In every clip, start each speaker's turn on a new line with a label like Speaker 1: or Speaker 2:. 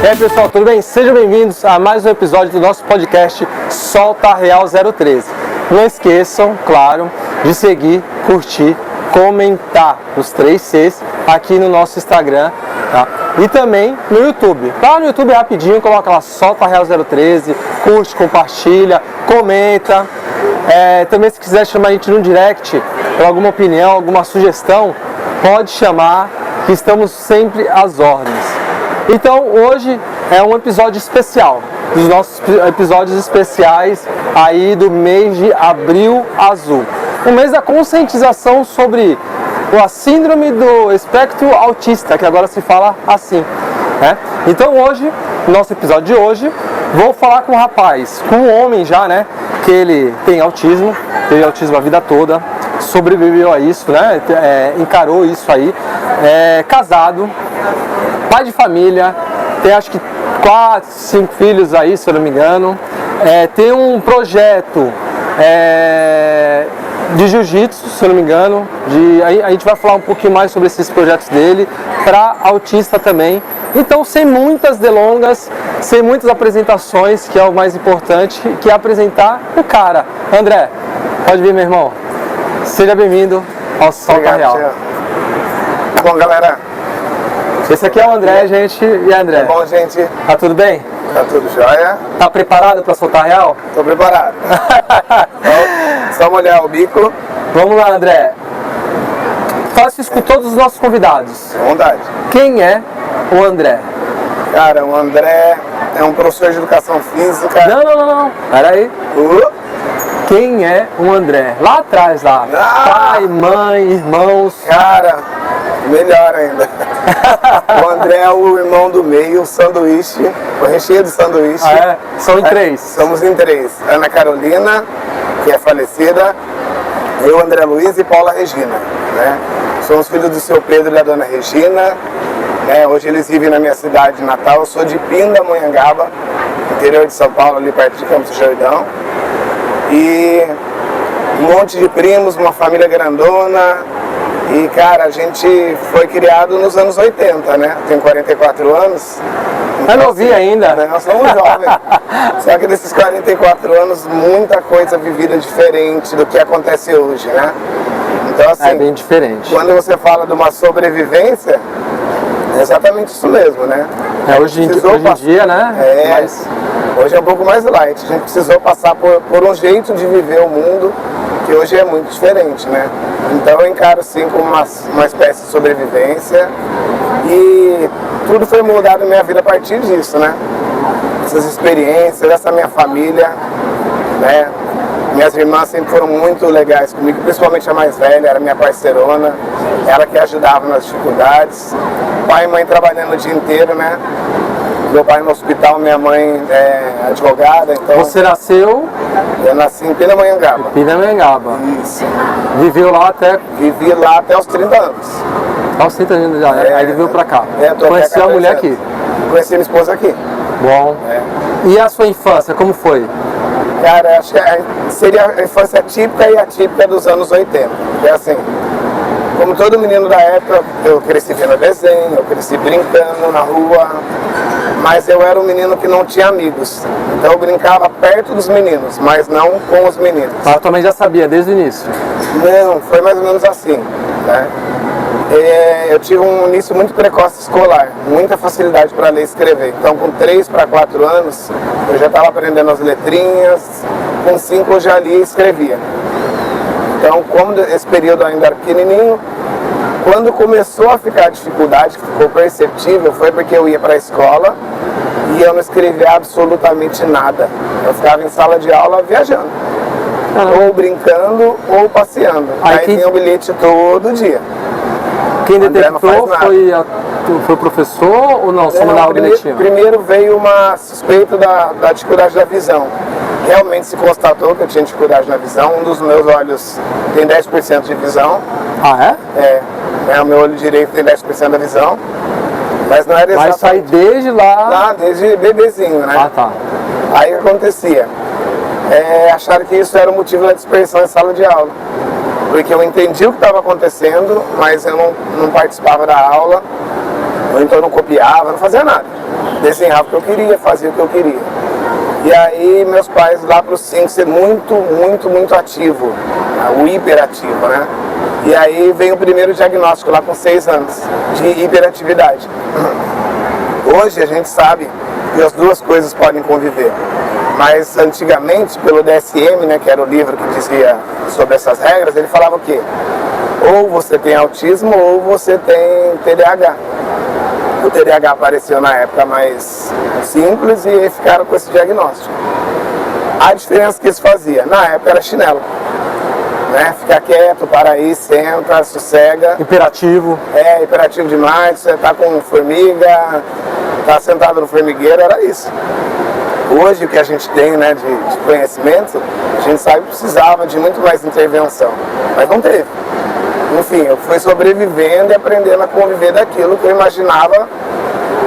Speaker 1: E aí pessoal, tudo bem? Sejam bem-vindos a mais um episódio do nosso podcast Solta Real 013. Não esqueçam, claro, de seguir, curtir, comentar os 3 Cs aqui no nosso Instagram, tá? E também no YouTube. Lá no YouTube rapidinho, coloca lá Solta Real 013, curte, compartilha, comenta. Também se quiser chamar a gente no direct para alguma opinião, alguma sugestão, pode chamar, que estamos sempre às ordens. Então hoje é um episódio especial, dos nossos episódios especiais aí do mês de Abril Azul. O mês da conscientização sobre a síndrome do espectro autista, que agora se fala assim, né? Então hoje, no nosso episódio de hoje, vou falar com um rapaz, com um homem já, né? Que ele tem autismo, teve autismo a vida toda, sobreviveu a isso, né? Encarou isso aí, casado, pai de família, tem acho que 4, 5 filhos aí, se eu não me engano, tem um projeto de jiu-jitsu, se eu não me engano, a gente vai falar um pouquinho mais sobre esses projetos dele, para autista também. Então, sem muitas delongas, sem muitas apresentações, que é o mais importante, que é apresentar o cara. André, pode vir, meu irmão. Seja bem-vindo ao Solta Real.
Speaker 2: Bom, galera.
Speaker 1: Esse aqui é o André, gente. E André?
Speaker 2: É bom, gente.
Speaker 1: Tá tudo bem?
Speaker 2: Tá tudo jóia.
Speaker 1: Tá preparado para soltar real?
Speaker 2: Tô preparado. Só molhar o bico.
Speaker 1: Vamos lá, André. Faça isso com todos os nossos convidados.
Speaker 2: À vontade.
Speaker 1: Quem é o André?
Speaker 2: Cara, o André é um professor de educação física.
Speaker 1: Não. Pera aí. Quem é o André? Lá atrás, lá. Pai, mãe, irmãos.
Speaker 2: Cara, melhor ainda. O André é o irmão do meio, o sanduíche, o recheio de sanduíche.
Speaker 1: São em 3.
Speaker 2: Somos em 3. Ana Carolina, que é falecida, eu, André Luiz e Paula Regina, né? Somos filhos do seu Pedro e da dona Regina. Hoje eles vivem na minha cidade natal. Eu sou de Pindamonhangaba, interior de São Paulo, ali perto de Campos do Jordão. E um monte de primos, uma família grandona. E, cara, a gente foi criado nos anos 80, né? Tenho 44 anos.
Speaker 1: Eu não vi ainda.
Speaker 2: Nós somos jovens. Só que desses 44 anos, muita coisa vivida diferente do que acontece hoje, né? Então, assim,
Speaker 1: é bem diferente.
Speaker 2: Quando você fala de uma sobrevivência, é exatamente isso mesmo, né?
Speaker 1: Hoje em dia, né?
Speaker 2: Mas hoje é um pouco mais light. A gente precisou passar por um jeito de viver o mundo que hoje é muito diferente, né? Então eu encaro assim como uma espécie de sobrevivência e tudo foi mudado na minha vida a partir disso, né? Essas experiências, essa minha família, né? Minhas irmãs sempre foram muito legais comigo, principalmente a mais velha, era minha parceirona, ela que ajudava nas dificuldades. Pai e mãe trabalhando o dia inteiro, né? Meu pai no hospital, minha mãe é advogada, então...
Speaker 1: Você nasceu?
Speaker 2: Eu nasci em Pindamonhangaba.
Speaker 1: Pindamonhangaba.
Speaker 2: Isso.
Speaker 1: Viveu lá até...
Speaker 2: Vivi lá até os 30 anos.
Speaker 1: Aos 30 anos já, aí ele veio pra cá. Conheceu a mulher aqui?
Speaker 2: Conheci minha esposa aqui.
Speaker 1: Bom. E a sua infância, como foi?
Speaker 2: Cara, acho que seria a infância típica e atípica dos anos 80. É assim, como todo menino da época, eu cresci vendo desenho, eu cresci brincando na rua, mas eu era um menino que não tinha amigos. Então eu brincava perto dos meninos, mas não com os meninos.
Speaker 1: Mas eu também já sabia desde o início?
Speaker 2: Não, foi mais ou menos assim, né? Eu tive um início muito precoce escolar, muita facilidade para ler e escrever. Então, com 3 para 4 anos, eu já estava aprendendo as letrinhas, com 5 eu já lia e escrevia. Então, como esse período ainda era pequenininho, quando começou a ficar dificuldade, que ficou perceptível, foi porque eu ia para a escola e eu não escrevia absolutamente nada. Eu ficava em sala de aula viajando, ou brincando ou passeando. Aí vinha o bilhete todo dia.
Speaker 1: Quem detectou foi o professor ou não? Só mandava o bilhetinho?
Speaker 2: Primeiro veio uma suspeita da dificuldade da visão. Realmente se constatou que eu tinha dificuldade na visão. Um dos meus olhos tem 10% de visão.
Speaker 1: Ah, é?
Speaker 2: O meu olho direito tem 10% da visão. Mas não era exatamente...
Speaker 1: Mas sai desde lá...
Speaker 2: Desde bebezinho, né?
Speaker 1: Ah, tá.
Speaker 2: Aí o que acontecia? Acharam que isso era o motivo da dispersão em sala de aula. Porque eu entendi o que estava acontecendo, mas eu não participava da aula, ou então não copiava, não fazia nada. desenhava o que eu queria, fazia o que eu queria. E aí meus pais lá para os 5 ser muito ativo, o hiperativo, né? E aí veio o primeiro diagnóstico lá com 6 anos, de hiperatividade. Hoje a gente sabe que as duas coisas podem conviver. Mas antigamente, pelo DSM, né, que era o livro que dizia sobre essas regras, ele falava o quê? Ou você tem autismo ou você tem TDAH. O TDAH apareceu na época mais simples e ficaram com esse diagnóstico. A diferença que isso fazia, na época era chinelo. Né? Fica quieto, para aí, senta, sossega.
Speaker 1: Hiperativo.
Speaker 2: Hiperativo demais, você tá com formiga, tá sentado no formigueiro, era isso. Hoje o que a gente tem, né, de conhecimento, a gente sabe que precisava de muito mais intervenção, mas não teve. Enfim, eu fui sobrevivendo e aprendendo a conviver daquilo que eu imaginava,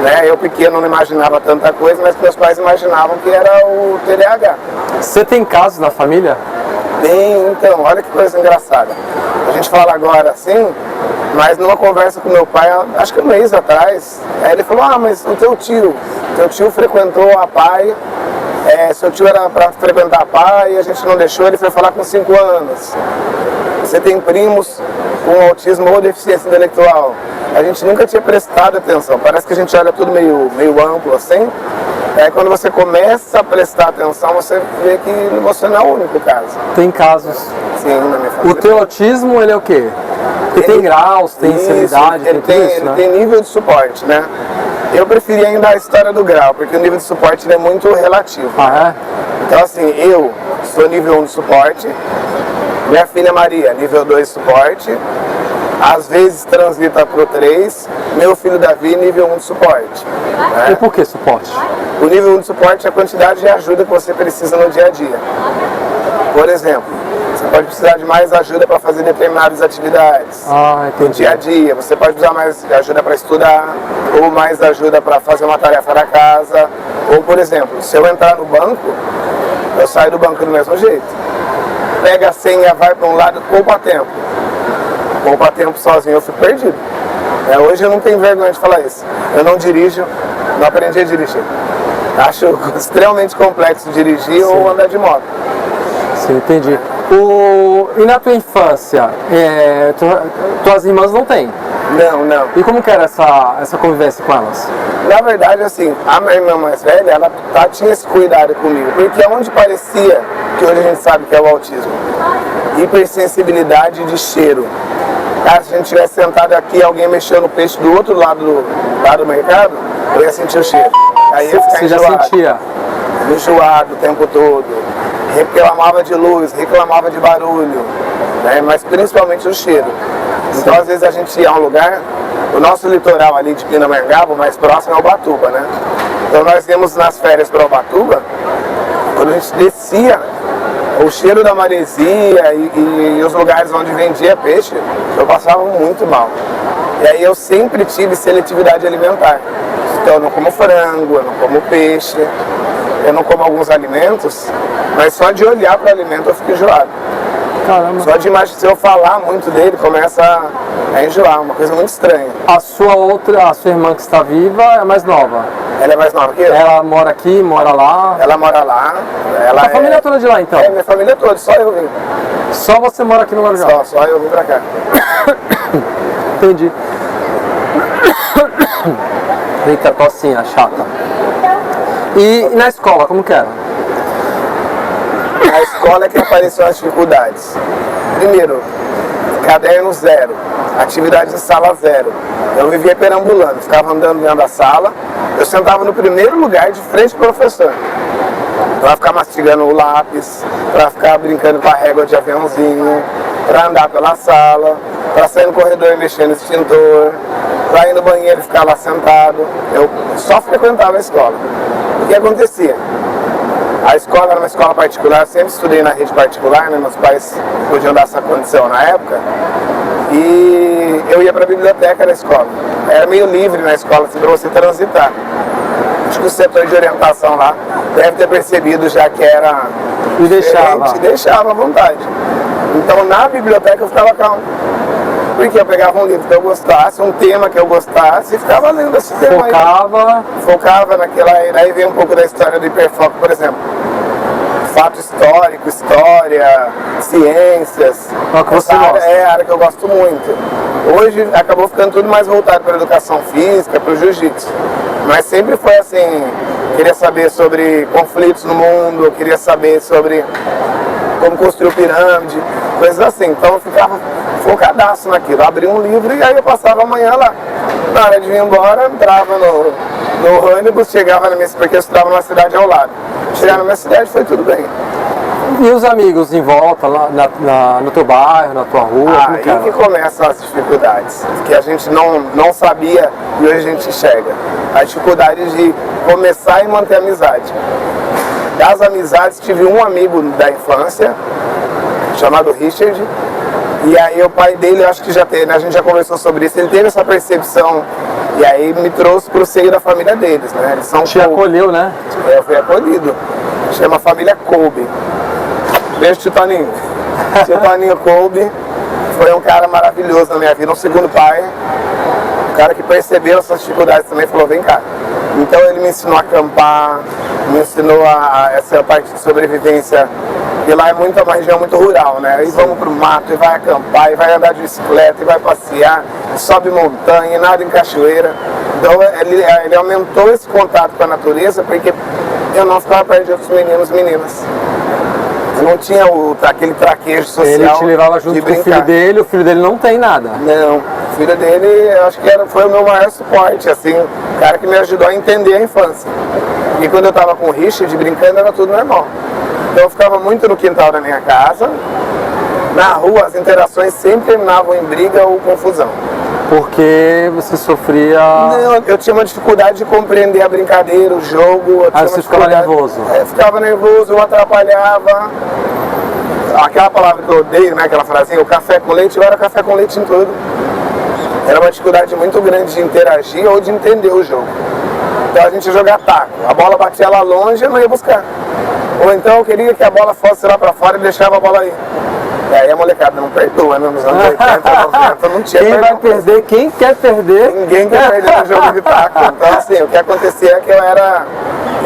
Speaker 2: né? Eu pequeno não imaginava tanta coisa, mas meus pais imaginavam que era o TDAH.
Speaker 1: Você tem casos na família?
Speaker 2: Tem, então, olha que coisa engraçada. A gente fala agora assim, mas numa conversa com meu pai, acho que um mês atrás, ele falou, mas o teu tio frequentou a PAI, seu tio era para frequentar a PAI e a gente não deixou, ele foi falar com 5 anos. Você tem primos com autismo ou deficiência intelectual? A gente nunca tinha prestado atenção, parece que a gente olha tudo meio amplo assim. Quando você começa a prestar atenção, você vê que você não é o único caso.
Speaker 1: Tem casos.
Speaker 2: Sim, na minha família.
Speaker 1: O teu autismo, ele é o quê? Porque tem graus, tem insanidade, tem tudo isso, né?
Speaker 2: Ele tem nível de suporte, né? Eu preferi ainda a história do grau, porque o nível de suporte é muito relativo.
Speaker 1: Ah, é?
Speaker 2: Então assim, eu sou nível 1 de suporte, minha filha Maria, nível 2 de suporte, às vezes transita para o 3, meu filho Davi, nível 1 de suporte. Né?
Speaker 1: E por que suporte?
Speaker 2: O nível 1 de suporte é a quantidade de ajuda que você precisa no dia a dia. Por exemplo, você pode precisar de mais ajuda para fazer determinadas atividades.
Speaker 1: Entendi.
Speaker 2: No dia a dia, você pode precisar mais ajuda para estudar, ou mais ajuda para fazer uma tarefa da casa. Ou, por exemplo, se eu entrar no banco, eu saio do banco do mesmo jeito. Pega a senha, vai para um lado, poupa tempo. Poupa tempo sozinho, eu fico perdido. Hoje eu não tenho vergonha de falar isso. Eu não dirijo, não aprendi a dirigir. Acho extremamente complexo dirigir ou andar de moto.
Speaker 1: Sim, entendi. E na tua infância, tuas irmãs não têm?
Speaker 2: Não.
Speaker 1: E como que era essa convivência com elas?
Speaker 2: Na verdade, assim, a minha irmã mais velha, ela tinha esse cuidado comigo, porque onde parecia, que hoje a gente sabe que é o autismo, hipersensibilidade de cheiro. Cara, se a gente estivesse sentado aqui e alguém mexeu no peixe do outro lado do mercado, eu ia sentir o cheiro. Aí eu ia ficar enjoado.
Speaker 1: Você já sentia?
Speaker 2: Enjoado o tempo todo. Reclamava de luz, reclamava de barulho, né? Mas principalmente o cheiro. Então às vezes a gente ia a um lugar, o nosso litoral ali de Pindamonhangaba, o mais próximo é Ubatuba, né? Então nós íamos nas férias para Ubatuba, quando a gente descia, o cheiro da maresia e os lugares onde vendia peixe, eu passava muito mal. E aí eu sempre tive seletividade alimentar. Então eu não como frango, eu não como peixe, eu não como alguns alimentos, mas só de olhar para o alimento eu fico enjoado.
Speaker 1: Caramba.
Speaker 2: Só de imaginar, se eu falar muito dele, começa a enjoar, uma coisa muito estranha.
Speaker 1: A sua irmã que está viva é mais nova?
Speaker 2: Ela é mais nova que eu?
Speaker 1: Ela mora aqui, mora lá?
Speaker 2: Ela mora lá.
Speaker 1: A família toda de lá, então?
Speaker 2: Minha família toda, só eu vim.
Speaker 1: Só você mora aqui no Guarujá?
Speaker 2: Só eu vim pra cá.
Speaker 1: Entendi. Eita, tocinha chata. E na escola, como que era?
Speaker 2: A escola é que apareceram as dificuldades. Primeiro, caderno 0, atividade de sala 0. Eu vivia perambulando, ficava andando dentro da sala, eu sentava no primeiro lugar de frente ao professor. Para ficar mastigando o lápis, para ficar brincando com a régua de aviãozinho, para andar pela sala, para sair no corredor e mexer no extintor, para ir no banheiro e ficar lá sentado. Eu só frequentava a escola. O que acontecia? A escola era uma escola particular, eu sempre estudei na rede particular, né? Meus pais podiam dar essa condição na época. E eu ia para a biblioteca da escola. Era meio livre na escola, assim, para você transitar. Acho que o setor de orientação lá deve ter percebido já que era
Speaker 1: e deixava
Speaker 2: à vontade. Então na biblioteca eu ficava calmo. Porque eu pegava um livro que eu gostasse, um tema que eu gostasse e ficava lendo esse tema aí. Focava naquela, aí vem um pouco da história do hiperfoco, por exemplo. Fato histórico, história, ciências. É a área que eu gosto muito. Hoje acabou ficando tudo mais voltado para a educação física, para o jiu-jitsu. Mas sempre foi assim, queria saber sobre conflitos no mundo, queria saber sobre como construir pirâmide, coisas assim. Então eu ficava focadaço naquilo. Abri um livro e aí eu passava a manhã lá. Na hora de vir embora, entrava no ônibus, chegava na minha cidade, porque eu estudava numa cidade ao lado. Chegar na minha cidade foi tudo bem.
Speaker 1: E os amigos em volta, lá no teu bairro, na tua rua?
Speaker 2: Aí que começam as dificuldades, que a gente não sabia e hoje a gente enxerga. A dificuldade de começar e manter a amizade. Das amizades, tive um amigo da infância, chamado Richard, e aí o pai dele, eu acho que já teve, né, a gente já conversou sobre isso, ele teve essa percepção, e aí me trouxe para o seio da família deles, né? Eles são
Speaker 1: Te acolheu, né?
Speaker 2: Eu fui acolhido. Chama família Kolbe. Beijo, tio Toninho. Tio Toninho Kolbe foi um cara maravilhoso na minha vida, um segundo pai. Um cara que percebeu essas dificuldades também, falou, vem cá. Então ele me ensinou a acampar, me ensinou essa parte de sobrevivência. E lá é uma região muito rural, né? Aí vamos pro mato, e vai acampar, e vai andar de bicicleta, e vai passear, e sobe montanha, e nada em cachoeira. Então ele aumentou esse contato com a natureza, porque eu não ficava perto de outros meninos e meninas. Eu não tinha aquele traquejo social.
Speaker 1: Ele te levava junto com o filho dele não tem nada.
Speaker 2: Não, o filho dele, eu acho que foi o meu maior suporte, assim, o cara que me ajudou a entender a infância. E quando eu tava com o Richard brincando, era tudo normal. Então eu ficava muito no quintal da minha casa. Na rua, as interações sempre terminavam em briga ou confusão.
Speaker 1: Porque você sofria...
Speaker 2: Não, eu tinha uma dificuldade de compreender a brincadeira, o jogo.
Speaker 1: Você ficava nervoso?
Speaker 2: Ficava nervoso, eu atrapalhava. Aquela palavra que eu odeio, né, aquela frasinha, o café com leite, eu era café com leite em tudo. Era uma dificuldade muito grande de interagir ou de entender o jogo. Então a gente ia jogar taco. A bola batia lá longe e eu não ia buscar. Ou então eu queria que a bola fosse lá pra fora e deixava a bola aí. E aí a molecada não perdoa, né? Nos anos 80, 90 não tinha.
Speaker 1: Quem vai perder? Quem quer perder?
Speaker 2: Ninguém quer perder no jogo de taco. Então assim, o que acontecia é que eu era,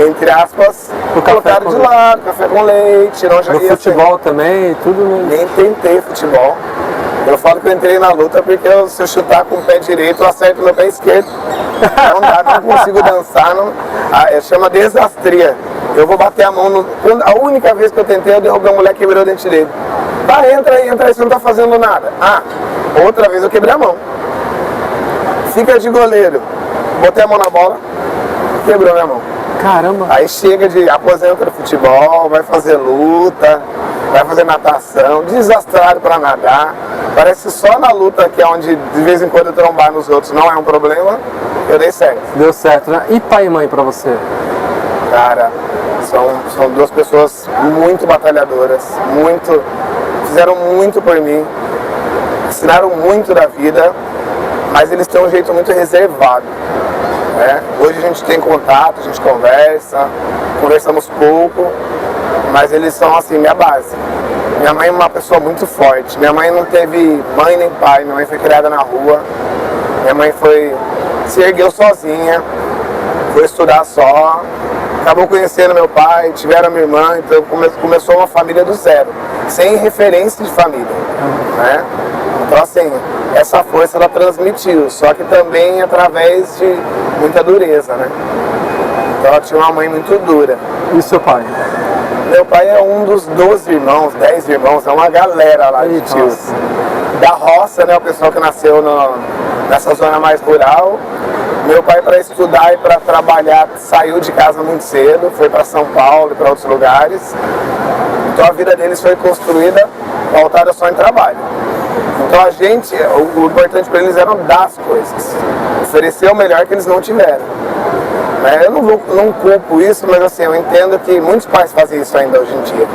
Speaker 2: entre aspas, colocado de lado, café com leite, não joguei.
Speaker 1: No futebol assim, também, tudo mesmo.
Speaker 2: Nem tentei futebol. Eu falo que eu entrei na luta porque se eu chutar com o pé direito, eu acerto meu pé esquerdo. Não dá, não consigo dançar, chama desastria. Eu vou bater a mão a única vez que eu tentei, eu derrubei a mulher e quebrei o dente dele. Tá, entra aí, você não tá fazendo nada. Outra vez eu quebrei a mão. Fica de goleiro. Botei a mão na bola, quebrou minha mão.
Speaker 1: Caramba!
Speaker 2: Aí chega de aposenta do futebol, vai fazer luta, vai fazer natação, desastrado pra nadar. Parece só na luta, que é onde de vez em quando trombar nos outros não é um problema, eu dei certo.
Speaker 1: Deu certo, né? E pai e mãe pra você?
Speaker 2: Cara, são duas pessoas muito batalhadoras, fizeram muito por mim, ensinaram muito da vida, mas eles têm um jeito muito reservado. Né? Hoje a gente tem contato, a gente conversamos pouco, mas eles são assim, minha base. Minha mãe é uma pessoa muito forte, minha mãe não teve mãe nem pai, minha mãe foi criada na rua, minha mãe se ergueu sozinha, foi estudar só, acabou conhecendo meu pai, tiveram minha irmã, então começou uma família do zero, sem referência de família, né? Então assim, essa força ela transmitiu, só que também através de muita dureza, né? Então ela tinha uma mãe muito dura.
Speaker 1: E seu pai?
Speaker 2: Meu pai é um dos 12 irmãos, 10 irmãos, é uma galera lá de tios. Da roça, né, o pessoal que nasceu nessa zona mais rural. Meu pai, para estudar e para trabalhar, saiu de casa muito cedo, foi para São Paulo e para outros lugares. Então a vida deles foi construída, pautada só em trabalho. Então a gente, o importante para eles era dar as coisas, oferecer o melhor que eles não tiveram. Eu não culpo isso, mas assim, eu entendo que muitos pais fazem isso ainda hoje em dia.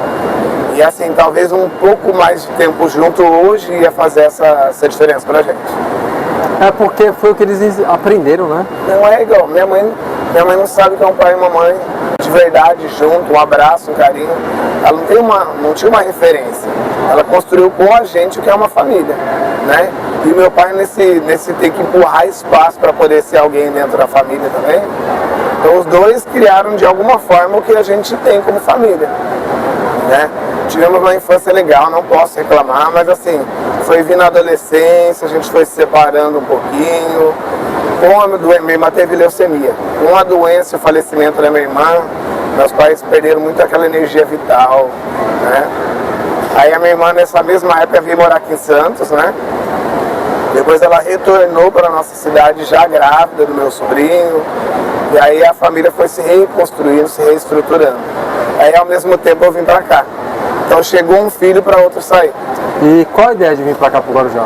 Speaker 2: E assim, talvez um pouco mais de tempo junto hoje ia fazer essa diferença pra gente.
Speaker 1: É porque foi o que eles aprenderam, né?
Speaker 2: Não é igual. Minha mãe não sabe o que é um pai e uma mãe de verdade junto, um abraço, um carinho. Ela não tinha uma referência. Ela construiu com a gente o que é uma família, né? E meu pai nesse ter que empurrar espaço para poder ser alguém dentro da família também. Então os dois criaram de alguma forma o que a gente tem como família, né? Tivemos uma infância legal, não posso reclamar, mas assim, foi vir na adolescência, a gente foi se separando um pouquinho. Minha irmã teve leucemia. Com a doença e o falecimento da minha irmã, meus pais perderam muito aquela energia vital, né? Aí a minha irmã nessa mesma época veio morar aqui em Santos, né? Depois ela retornou para a nossa cidade já grávida do meu sobrinho. E aí a família foi se reconstruindo, se reestruturando. Aí ao mesmo tempo eu vim para cá. Então chegou um filho para outro sair.
Speaker 1: E qual a ideia de vir para cá, para o Guarujá?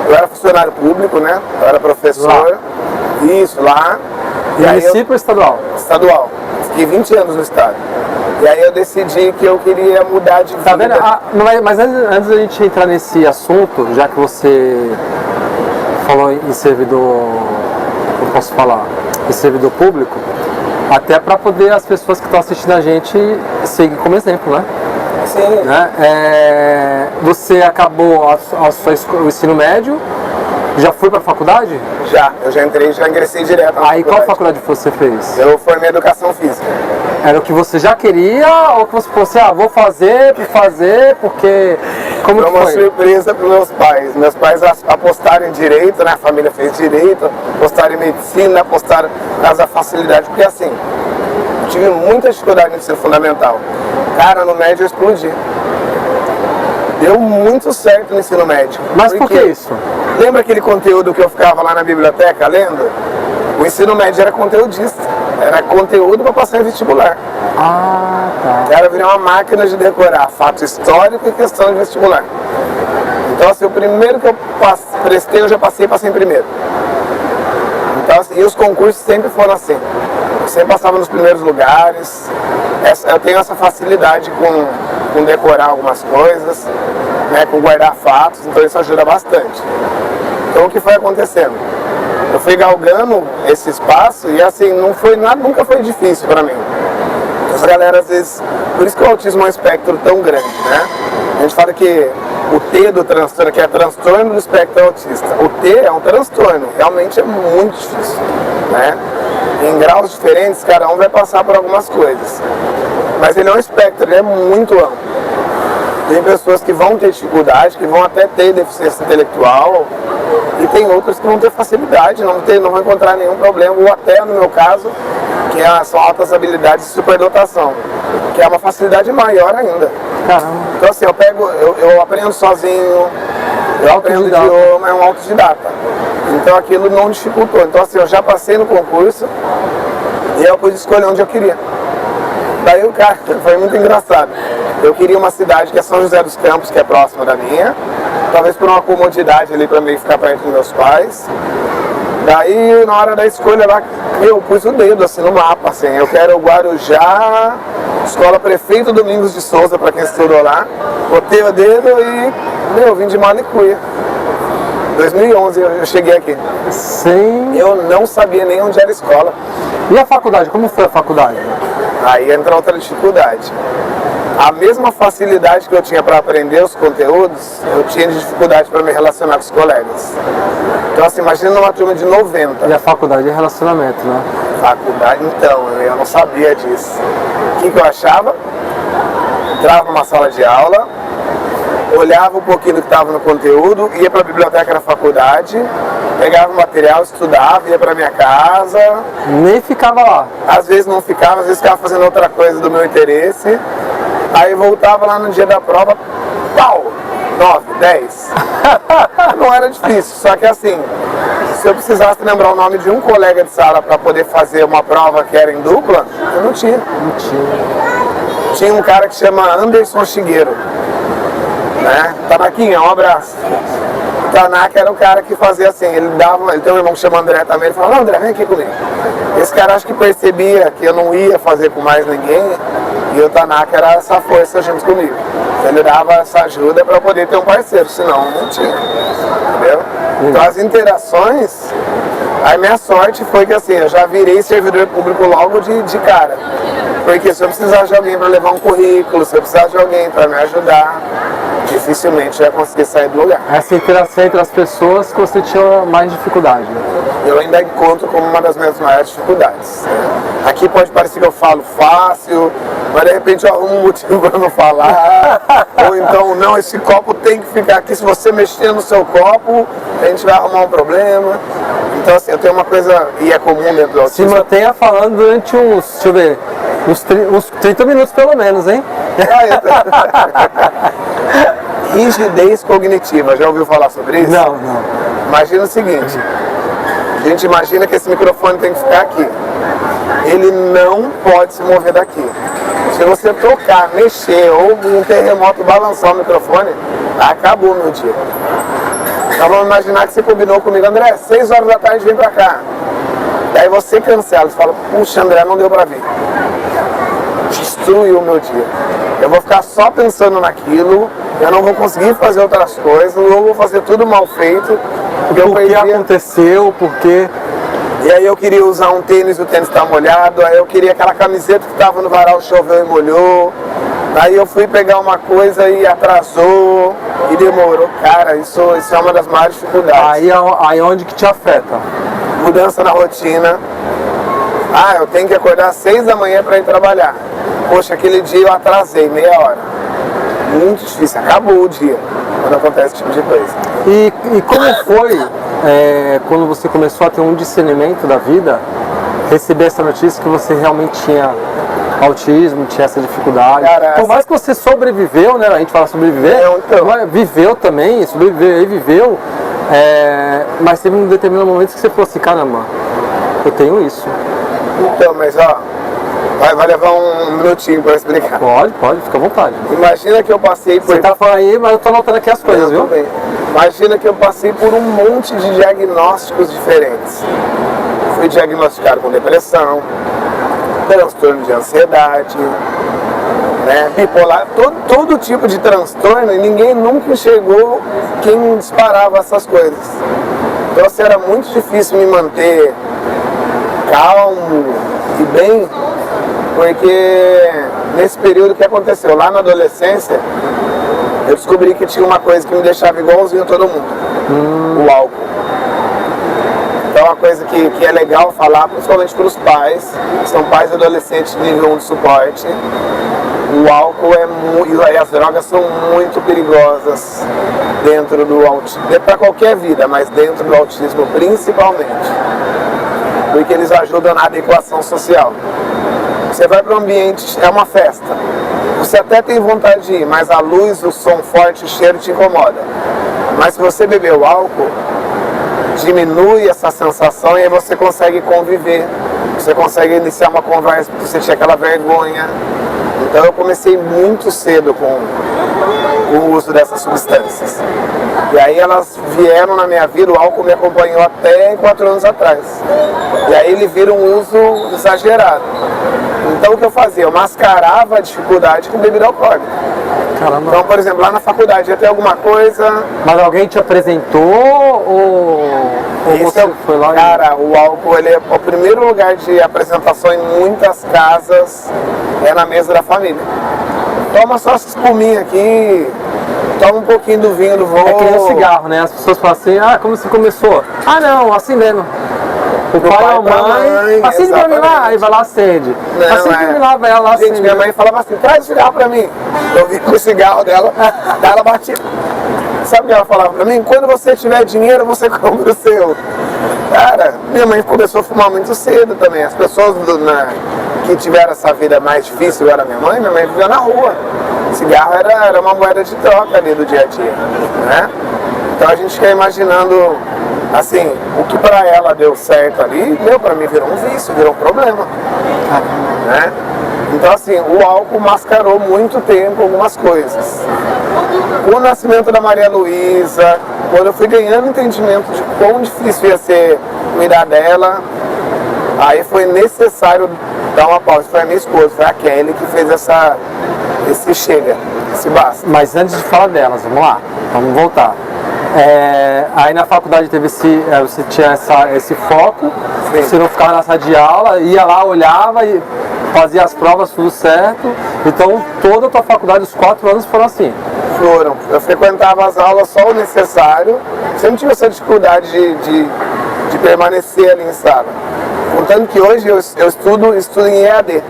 Speaker 2: Eu era funcionário público, né? Eu era professor. Lá. Isso, lá.
Speaker 1: E município ou estadual?
Speaker 2: Estadual. Fiquei 20 anos no estado. E aí eu decidi que eu queria mudar de vida.
Speaker 1: Tá vendo? Mas antes da gente entrar nesse assunto, já que você falou em servidor, eu posso falar, em servidor público, até para poder as pessoas que estão assistindo a gente seguir como exemplo, né?
Speaker 2: Sim.
Speaker 1: Né? Você acabou o ensino médio, já foi para a faculdade?
Speaker 2: Eu já ingressei direto na
Speaker 1: Aí qual faculdade você fez?
Speaker 2: Eu formei Educação Física.
Speaker 1: Era o que você já queria ou que você falou assim, vou fazer, porque... Como
Speaker 2: foi
Speaker 1: que
Speaker 2: uma
Speaker 1: foi?
Speaker 2: surpresa para meus pais. Meus pais apostaram em direito, né? A família fez direito, apostaram em medicina, apostaram nessa facilidade, porque assim, eu tive muita dificuldade no ensino fundamental. Cara, no médio eu explodi. Deu muito certo no ensino médio.
Speaker 1: Mas por que isso?
Speaker 2: Lembra aquele conteúdo que eu ficava lá na biblioteca lendo? O ensino médio era conteudista. Era conteúdo para passar em vestibular.
Speaker 1: Ah, tá.
Speaker 2: O cara virou uma máquina de decorar fato histórico e questão de vestibular. Então, assim, o primeiro que eu prestei, eu já passei em primeiro. Então, assim, e os concursos sempre foram assim. Eu sempre passava nos primeiros lugares. Eu tenho essa facilidade com decorar algumas coisas, né, com guardar fatos, então isso ajuda bastante. Então, o que foi acontecendo? Eu fui galgando esse espaço e assim, nunca foi difícil para mim. As galera às vezes, por isso que o autismo é um espectro tão grande, né? A gente fala que o T do transtorno, que é transtorno do espectro autista, o T é um transtorno, realmente é muito difícil, né? Em graus diferentes, cada um vai passar por algumas coisas. Mas ele é um espectro, ele é muito amplo. Tem pessoas que vão ter dificuldade, que vão até ter deficiência intelectual, e tem outras que vão ter facilidade, não vão encontrar nenhum problema, ou até, no meu caso, que são altas habilidades de superdotação, que é uma facilidade maior ainda.
Speaker 1: Caramba.
Speaker 2: Então assim, eu aprendo sozinho, eu aprendo idioma, é um autodidata. Então aquilo não dificultou. Então assim, eu já passei no concurso e eu pude escolher onde eu queria. Daí o cara, foi muito engraçado. Eu queria uma cidade que é São José dos Campos, que é próxima da minha, talvez por uma comodidade ali para mim ficar perto dos meus pais. Daí na hora da escolha lá, eu pus o dedo assim no mapa, assim, eu quero o Guarujá, Escola Prefeito Domingos de Souza, para quem estudou lá. Botei o dedo e, eu vim de Malicuia. 2011 eu cheguei aqui.
Speaker 1: Sim.
Speaker 2: Eu não sabia nem onde era a escola.
Speaker 1: E a faculdade? Como foi a faculdade?
Speaker 2: Aí entra outra dificuldade. A mesma facilidade que eu tinha para aprender os conteúdos, eu tinha de dificuldade para me relacionar com os colegas. Então, assim, imagina uma turma de 90.
Speaker 1: E a faculdade é relacionamento, né?
Speaker 2: Faculdade, então, eu não sabia disso. O que eu achava? Entrava numa sala de aula, olhava um pouquinho do que estava no conteúdo, ia para a biblioteca da faculdade, pegava o material, estudava, ia para minha casa.
Speaker 1: Nem ficava lá.
Speaker 2: Às vezes não ficava, às vezes ficava fazendo outra coisa do meu interesse. Aí voltava lá no dia da prova, pau! 9, 10. Não era difícil, só que assim, se eu precisasse lembrar o nome de um colega de sala para poder fazer uma prova que era em dupla, eu não tinha.
Speaker 1: Não tinha.
Speaker 2: Tinha um cara que chama Anderson Chigueiro, né? Tanaquinha, um abraço. O Tanaka era o cara que fazia assim, ele tem um irmão que chama André também, ele falava, André, vem aqui comigo. Esse cara acho que percebia que eu não ia fazer com mais ninguém, e o Tanaka era essa força junto comigo. Ele dava essa ajuda para poder ter um parceiro, senão não tinha, entendeu? Então as interações, aí minha sorte foi que assim, eu já virei servidor público logo de cara. Porque se eu precisar de alguém para levar um currículo, se eu precisar de alguém para me ajudar, dificilmente eu ia conseguir sair do lugar.
Speaker 1: Essa interação entre as pessoas que você tinha mais dificuldade.
Speaker 2: Eu ainda encontro como uma das minhas maiores dificuldades. Aqui pode parecer que eu falo fácil, mas de repente eu arrumo um motivo para não falar. Ou então, não, esse copo tem que ficar aqui. Se você mexer no seu copo, a gente vai arrumar um problema. Então, assim, eu tenho uma coisa, e é comum dentro do autismo.
Speaker 1: Se mantenha falando durante uns, deixa eu ver, uns 30 minutos pelo menos, hein?
Speaker 2: Rigidez cognitiva, já ouviu falar sobre isso?
Speaker 1: Não, não.
Speaker 2: Imagina o seguinte, a gente imagina que esse microfone tem que ficar aqui. Ele não pode se mover daqui. Se você tocar, mexer ou um terremoto balançar o microfone, acabou o meu dia. Então vamos imaginar que você combinou comigo, André, 6 horas da tarde vem pra cá. Daí você cancela, você fala, puxa André, não deu pra vir. Destruiu o meu dia. Eu vou ficar só pensando naquilo, eu não vou conseguir fazer outras coisas, eu vou fazer tudo mal feito.
Speaker 1: Por que aconteceu, por quê?
Speaker 2: E aí eu queria usar um tênis, o tênis tá molhado, aí eu queria aquela camiseta que tava no varal, choveu e molhou. Aí eu fui pegar uma coisa e atrasou e demorou. Cara, isso é uma das maiores dificuldades.
Speaker 1: Aí onde que te afeta?
Speaker 2: Mudança na rotina. Ah, eu tenho que acordar às 6 da manhã para ir trabalhar. Poxa, aquele dia eu atrasei meia hora. Muito difícil, acabou o dia quando acontece esse tipo de coisa.
Speaker 1: E como foi, quando você começou a ter um discernimento da vida, receber essa notícia que você realmente tinha autismo, tinha essa dificuldade?
Speaker 2: Cara,
Speaker 1: por mais que você sobreviveu, né? A gente fala sobreviver,
Speaker 2: então.
Speaker 1: Viveu também, sobreviveu e viveu, mas teve um determinado momento que você falou assim, caramba, eu tenho isso.
Speaker 2: Então, mas ó, vai levar um minutinho para explicar.
Speaker 1: Pode, fica à vontade.
Speaker 2: Imagina que eu passei por...
Speaker 1: Você tá falando aí, mas eu tô anotando aqui as coisas, viu?
Speaker 2: Bem. Imagina que eu passei por um monte de diagnósticos diferentes. Fui diagnosticado com depressão, transtorno de ansiedade, né, bipolar, todo tipo de transtorno, e ninguém nunca enxergou quem disparava essas coisas. Então assim, era muito difícil me manter calmo e bem, porque nesse período que aconteceu lá na adolescência, eu descobri que tinha uma coisa que me deixava igualzinho a todo mundo, o álcool. Então é uma coisa que é legal falar, principalmente para os pais, que são pais e adolescentes de nível 1 de suporte. O álcool e as drogas são muito perigosas dentro do autismo, para qualquer vida, mas dentro do autismo principalmente, porque eles ajudam na adequação social. Você vai para um ambiente, é uma festa, você até tem vontade de ir, mas a luz, o som forte, o cheiro te incomoda. Mas se você beber o álcool, diminui essa sensação e aí você consegue conviver, você consegue iniciar uma conversa porque você tinha aquela vergonha. Então eu comecei muito cedo com o uso dessas substâncias. E aí elas vieram na minha vida, o álcool me acompanhou até 4 anos atrás. E aí ele vira um uso exagerado. Então o que eu fazia? Eu mascarava a dificuldade com bebida alcoólica.
Speaker 1: Caramba.
Speaker 2: Então, por exemplo, lá na faculdade ia ter alguma coisa...
Speaker 1: Mas alguém te apresentou ou você foi lá?
Speaker 2: Cara, o álcool ele é o primeiro lugar de apresentação em muitas casas, é na mesa da família. Toma só essa espuminha aqui, toma um pouquinho do vinho do vô.
Speaker 1: É que nem o cigarro, né? As pessoas falam assim, como você começou? Ah não, assim mesmo. O pai ou a mãe, acende pra mim lá, aí vai lá, acende. Acende pra mim lá, vai lá, acende.
Speaker 2: Gente, minha mãe falava assim, traz o cigarro pra mim. Eu vi com o cigarro dela, ela batia. Sabe o que ela falava pra mim? Quando você tiver dinheiro, você compra o seu. Cara, minha mãe começou a fumar muito cedo também. As pessoas que tiveram essa vida mais difícil, era minha mãe vivia na rua. Cigarro era uma moeda de troca ali do dia a dia, né? Então a gente fica imaginando, assim, o que pra ela deu certo ali, pra mim virou um vício, virou um problema, né? Então assim, o álcool mascarou muito tempo algumas coisas. O nascimento da Maria Luísa, quando eu fui ganhando entendimento de quão difícil ia ser cuidar dela, aí foi necessário dar uma pausa. Foi a minha esposa, foi a Kelly que fez esse chega, esse basta.
Speaker 1: Mas antes de falar delas, vamos lá, vamos voltar. Aí na faculdade teve você tinha esse foco,
Speaker 2: Sim.
Speaker 1: Você não ficava na sala de aula, ia lá, olhava e fazia as provas, tudo certo. Então toda a tua faculdade, os 4 anos foram assim.
Speaker 2: Foram. Eu frequentava as aulas só o necessário, sempre tive essa dificuldade de permanecer ali em sala. Contanto que hoje eu estudo em EAD.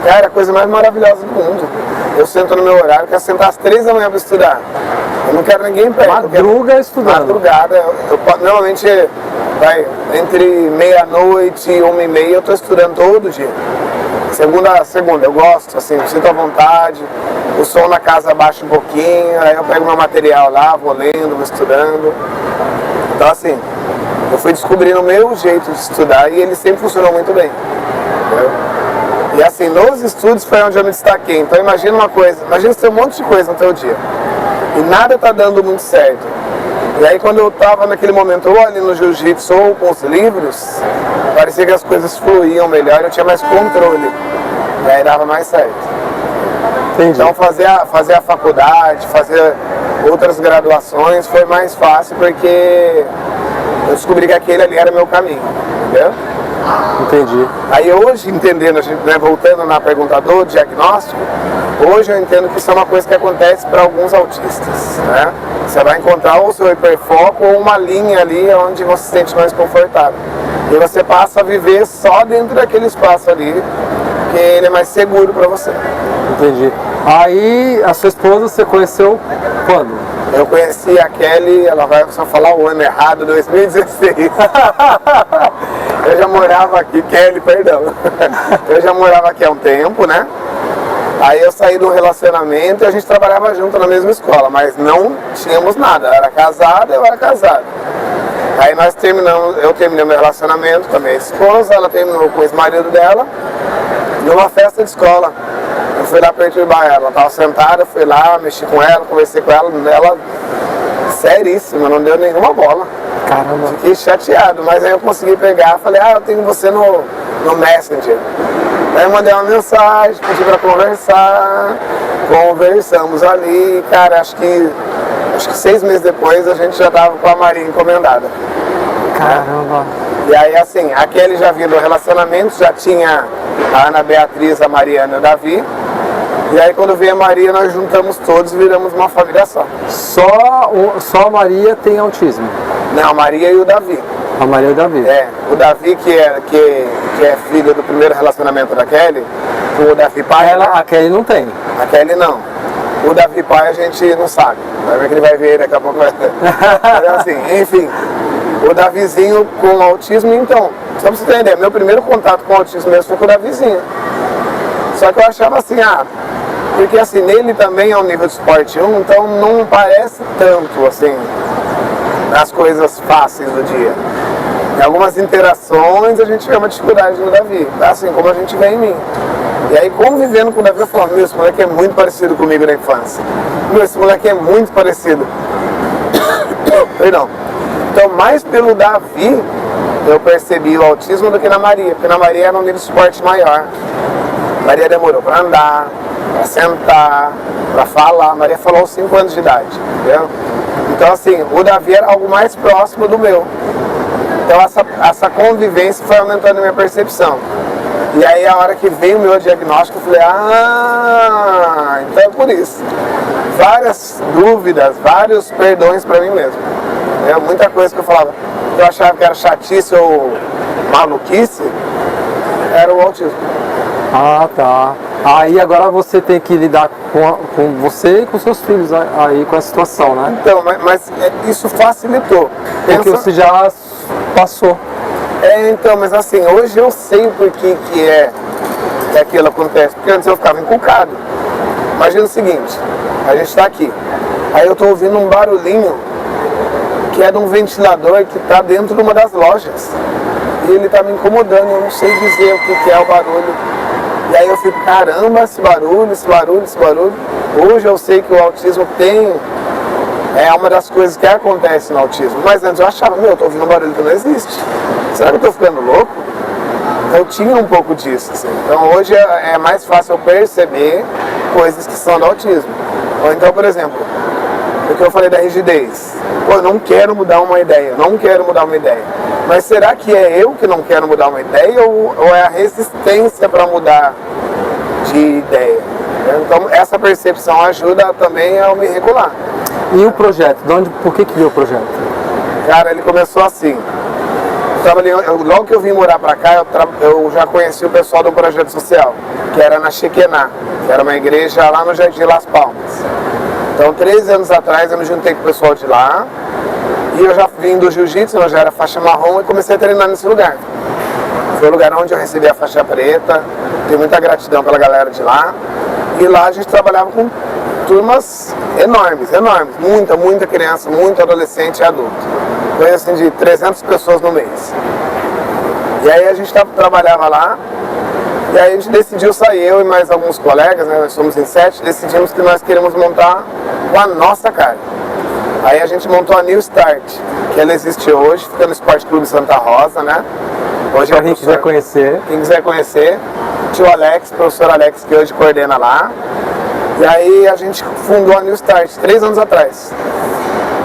Speaker 2: Cara, a coisa mais maravilhosa do mundo. Eu sento no meu horário, quero sentar às 3 da manhã para estudar. Eu não quero ninguém perto.
Speaker 1: Madruga estudando.
Speaker 2: Madrugada. Normalmente vai entre meia-noite e 1h30 eu estou estudando todo dia. Segunda a segunda, eu gosto, assim, me sinto à vontade. O som na casa baixa um pouquinho, aí eu pego meu material lá, vou lendo, vou estudando. Então assim, eu fui descobrindo o meu jeito de estudar e ele sempre funcionou muito bem. Entendeu? E assim, nos estudos foi onde eu me destaquei. Então imagina uma coisa, imagina você ter um monte de coisa no teu dia. E nada tá dando muito certo. E aí quando eu tava naquele momento, ou ali no jiu-jitsu ou com os livros, parecia que as coisas fluíam melhor, eu tinha mais controle. E aí dava mais certo.
Speaker 1: Entendi.
Speaker 2: Então fazer a faculdade, fazer outras graduações foi mais fácil porque eu descobri que aquele ali era meu caminho, entendeu?
Speaker 1: Entendi.
Speaker 2: Aí hoje, entendendo, né, voltando na pergunta do diagnóstico, hoje eu entendo que isso é uma coisa que acontece para alguns autistas, né? Você vai encontrar ou o seu hiperfoco ou uma linha ali onde você se sente mais confortável. E você passa a viver só dentro daquele espaço ali, que ele é mais seguro para você.
Speaker 1: Entendi. Aí, a sua esposa você conheceu quando?
Speaker 2: Eu conheci a Kelly, ela vai só falar o ano errado, 2016. Eu já morava aqui, Kelly, perdão. Eu já morava aqui há um tempo, né? Aí eu saí do relacionamento e a gente trabalhava junto na mesma escola, mas não tínhamos nada. Ela era casada, eu era casado. Aí eu terminei meu relacionamento com a minha esposa, ela terminou com o ex-marido dela, numa festa de escola. Eu fui lá perturbar ela, ela estava sentada, fui lá, mexi com ela, conversei com ela seríssima, não deu nenhuma bola.
Speaker 1: Caramba.
Speaker 2: Fiquei chateado, mas aí eu consegui pegar, falei, eu tenho você no Messenger. Aí eu mandei uma mensagem, pedi pra conversar, conversamos ali, cara, acho que 6 meses depois a gente já tava com a Maria encomendada.
Speaker 1: Caramba.
Speaker 2: E aí assim, a Kelly já vinha do relacionamento, já tinha a Ana Beatriz, a Mariana e o Davi. E aí quando veio a Maria, nós juntamos todos e viramos uma família só.
Speaker 1: Só a Maria tem autismo?
Speaker 2: Não, a Maria e o Davi.
Speaker 1: A Maria e o Davi?
Speaker 2: É, o Davi que é filho do primeiro relacionamento da Kelly, o Davi pai...
Speaker 1: A Kelly não tem?
Speaker 2: A Kelly não. O Davi pai a gente não sabe. Vai ver que ele vai ver, daqui a pouco vai ter. Mas assim, enfim, o Davizinho com autismo, então, só pra você entender, meu primeiro contato com autismo mesmo foi com o Davizinho. Só que eu achava assim, porque assim, nele também é um nível de esporte 1, então não parece tanto assim, as coisas fáceis do dia. Em algumas interações a gente vê uma dificuldade no Davi, assim como a gente vê em mim. E aí convivendo com o Davi eu falo, esse moleque é muito parecido comigo na infância. Esse moleque é muito parecido. Perdão. Então mais pelo Davi eu percebi o autismo do que na Maria, porque na Maria era um nível de esporte maior. Maria demorou para andar, para sentar, para falar. Maria falou aos 5 anos de idade, entendeu? Então assim, o Davi era algo mais próximo do meu. Então essa convivência foi aumentando a minha percepção. E aí a hora que veio o meu diagnóstico, eu falei, então é por isso. Várias dúvidas, vários perdões para mim mesmo. Muita coisa que eu falava, que eu achava que era chatice ou maluquice, era o autismo.
Speaker 1: Ah, tá. Aí agora você tem que lidar com você e com seus filhos aí com a situação, né?
Speaker 2: Então, mas isso facilitou.
Speaker 1: Porque você já passou.
Speaker 2: Então, mas assim, hoje eu sei o porquê que aquilo acontece. Porque antes eu ficava encucado. Imagina o seguinte, a gente está aqui, aí eu estou ouvindo um barulhinho que é de um ventilador que está dentro de uma das lojas. E ele está me incomodando, eu não sei dizer o que é o barulho. E aí eu fico, caramba, esse barulho. Hoje eu sei que o autismo é uma das coisas que acontece no autismo. Mas antes eu achava, eu tô ouvindo um barulho que não existe. Será que eu tô ficando louco? Eu tinha um pouco disso, assim. Então hoje é mais fácil eu perceber coisas que são do autismo. Ou então, por exemplo, o que eu falei da rigidez. Eu não quero mudar uma ideia, Mas será que é eu que não quero mudar uma ideia ou é a resistência para mudar de ideia? Então essa percepção ajuda também a eu me regular.
Speaker 1: E o projeto? Por que veio o projeto?
Speaker 2: Cara, ele começou assim. Logo que eu vim morar pra cá, eu já conheci o pessoal do projeto social, que era na Shekinah, que era uma igreja lá no Jardim Las Palmas. Então 3 anos atrás eu me juntei com o pessoal de lá, e eu já vim do jiu-jitsu, eu já era faixa marrom, e comecei a treinar nesse lugar. Foi o lugar onde eu recebi a faixa preta, tenho muita gratidão pela galera de lá. E lá a gente trabalhava com turmas enormes, muita criança, muito adolescente e adulto. Foi assim de 300 pessoas no mês. E aí a gente trabalhava lá, e aí a gente decidiu sair, eu e mais alguns colegas, né, nós somos em 7, decidimos que nós queríamos montar com a nossa cara. Aí a gente montou a New Start, que ela existe hoje, fica no Esporte Clube Santa Rosa, né? Hoje
Speaker 1: Pra quem quiser conhecer.
Speaker 2: Quem quiser conhecer, tio Alex, professor Alex, que hoje coordena lá. E aí a gente fundou a New Start 3 anos atrás.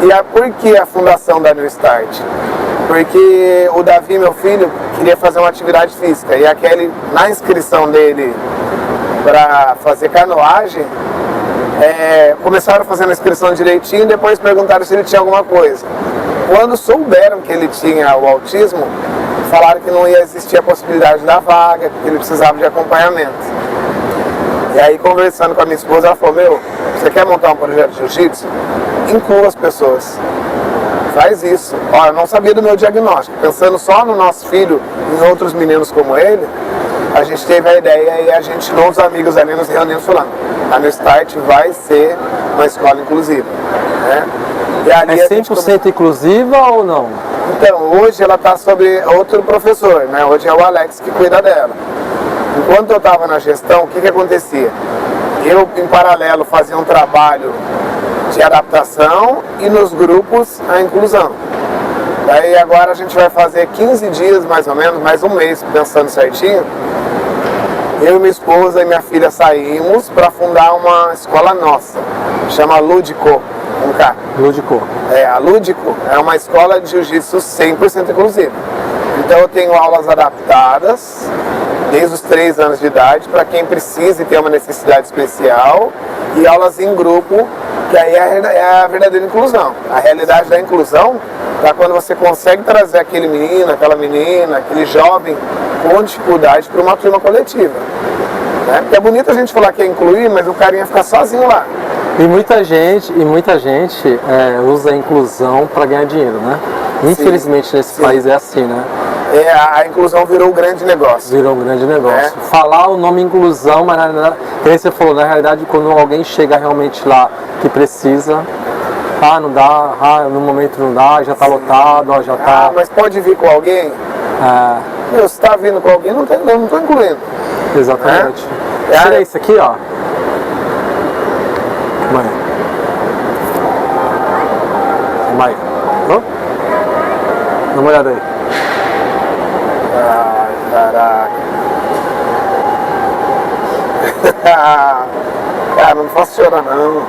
Speaker 2: E por que a fundação da New Start? Porque o Davi, meu filho, queria fazer uma atividade física. E aquele, na inscrição dele para fazer canoagem, começaram fazendo a inscrição direitinho e depois perguntaram se ele tinha alguma coisa. Quando souberam que ele tinha o autismo, falaram que não ia existir a possibilidade da vaga, que ele precisava de acompanhamento. E aí, conversando com a minha esposa, ela falou: meu, você quer montar um projeto de jiu-jitsu? Inclua as pessoas. Faz isso. Ó, eu não sabia do meu diagnóstico. Pensando só no nosso filho e em outros meninos como ele, a gente teve a ideia e a gente, todos os amigos ali, nos reunimos falando: a New Start vai ser uma escola inclusiva. Né? E ali
Speaker 1: é 100% inclusiva ou não?
Speaker 2: Então, hoje ela está sobre outro professor, né? Hoje é o Alex que cuida dela. Enquanto eu estava na gestão, o que acontecia? Eu, em paralelo, fazia um trabalho de adaptação e nos grupos a inclusão. Daí agora a gente vai fazer 15 dias, mais ou menos, mais um mês, pensando certinho. Eu, minha esposa e minha filha saímos para fundar uma escola nossa, chama Lúdico, com K.
Speaker 1: Lúdico.
Speaker 2: A Lúdico é uma escola de jiu-jitsu 100% inclusiva. Então eu tenho aulas adaptadas, desde os 3 anos de idade, para quem precisa e tem uma necessidade especial, e aulas em grupo, que aí é a verdadeira inclusão. A realidade da inclusão é quando você consegue trazer aquele menino, aquela menina, aquele jovem com dificuldade para uma turma coletiva. Né? Porque é bonito a gente falar que é incluir, mas o carinha fica sozinho lá.
Speaker 1: E muita gente usa a inclusão para ganhar dinheiro, né? Infelizmente nesse país é assim, né?
Speaker 2: A inclusão virou um grande negócio.
Speaker 1: Virou um grande negócio. Falar o nome inclusão, mas como você falou, na realidade, quando alguém chega realmente lá que precisa, não dá, no momento não dá, já está lotado, já está...
Speaker 2: mas pode vir com alguém? Meu, se está vindo com alguém, não estou incluindo.
Speaker 1: Exatamente. Tira isso aqui, ó. Mãe. Dá uma olhada aí.
Speaker 2: Caraca. Cara, não posso chorar não.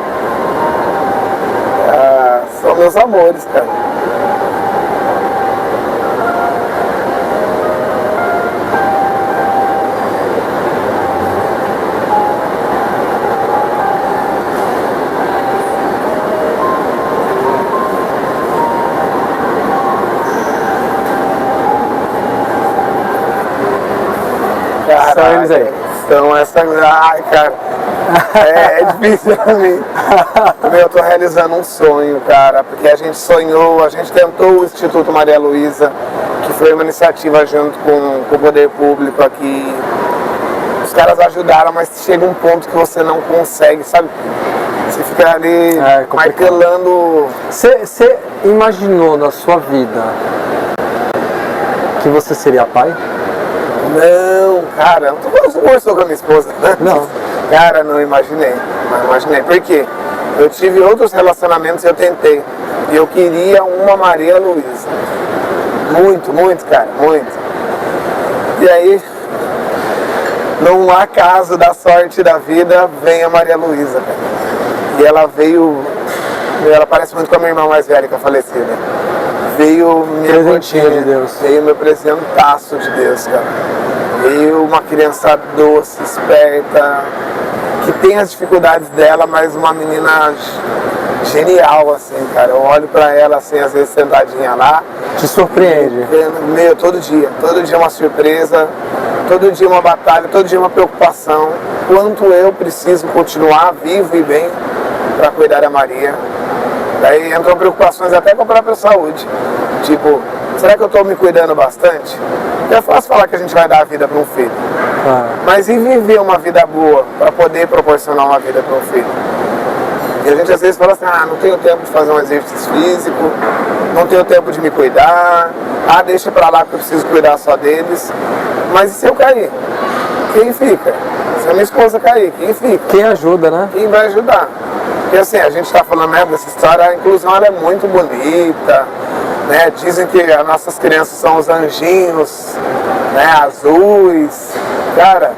Speaker 2: São meus amores, cara.
Speaker 1: São eles aí.
Speaker 2: Então ai, cara, é difícil pra mim. Eu tô realizando um sonho, cara, porque a gente sonhou, a gente tentou o Instituto Maria Luísa, que foi uma iniciativa junto com o poder público aqui. Os caras ajudaram, mas chega um ponto que você não consegue, sabe? Você fica ali martelando.
Speaker 1: Você imaginou na sua vida que você seria pai?
Speaker 2: Não, cara, você conversou com a minha esposa, né?
Speaker 1: Não.
Speaker 2: Cara, não imaginei. Não imaginei. Por quê? Eu tive outros relacionamentos e eu tentei. E eu queria uma Maria Luísa. Muito, cara, muito. E aí, num acaso da sorte da vida, vem a Maria Luísa, cara. E ela veio. Ela parece muito com a minha irmã mais velha, que é falecida. Veio minha
Speaker 1: presentinho de Deus.
Speaker 2: Veio meu presentaço de Deus, cara. Veio uma criança doce, esperta. que tem as dificuldades dela, mas uma menina genial, assim, cara. Eu olho pra ela, assim, às vezes sentadinha lá.
Speaker 1: Te surpreende?
Speaker 2: Meu, todo dia uma surpresa, todo dia uma batalha, todo dia uma preocupação. Quanto eu preciso continuar vivo e bem para cuidar da Maria. Daí entram preocupações até com a própria saúde. Tipo, será que eu estou me cuidando bastante? É fácil falar que a gente vai dar a vida para um filho. Mas e viver uma vida boa para poder proporcionar uma vida para um filho? E a gente às vezes fala assim, não tenho tempo de fazer um exercício físico, não tenho tempo de me cuidar, deixa pra lá que eu preciso cuidar só deles. Mas e se eu cair? Quem fica? Se a minha esposa cair, quem fica?
Speaker 1: Quem ajuda, né?
Speaker 2: Quem vai ajudar? Porque assim, a gente está falando dessa história, a inclusão ela é muito bonita, né? Dizem que as nossas crianças são os anjinhos, né? Azuis. Cara,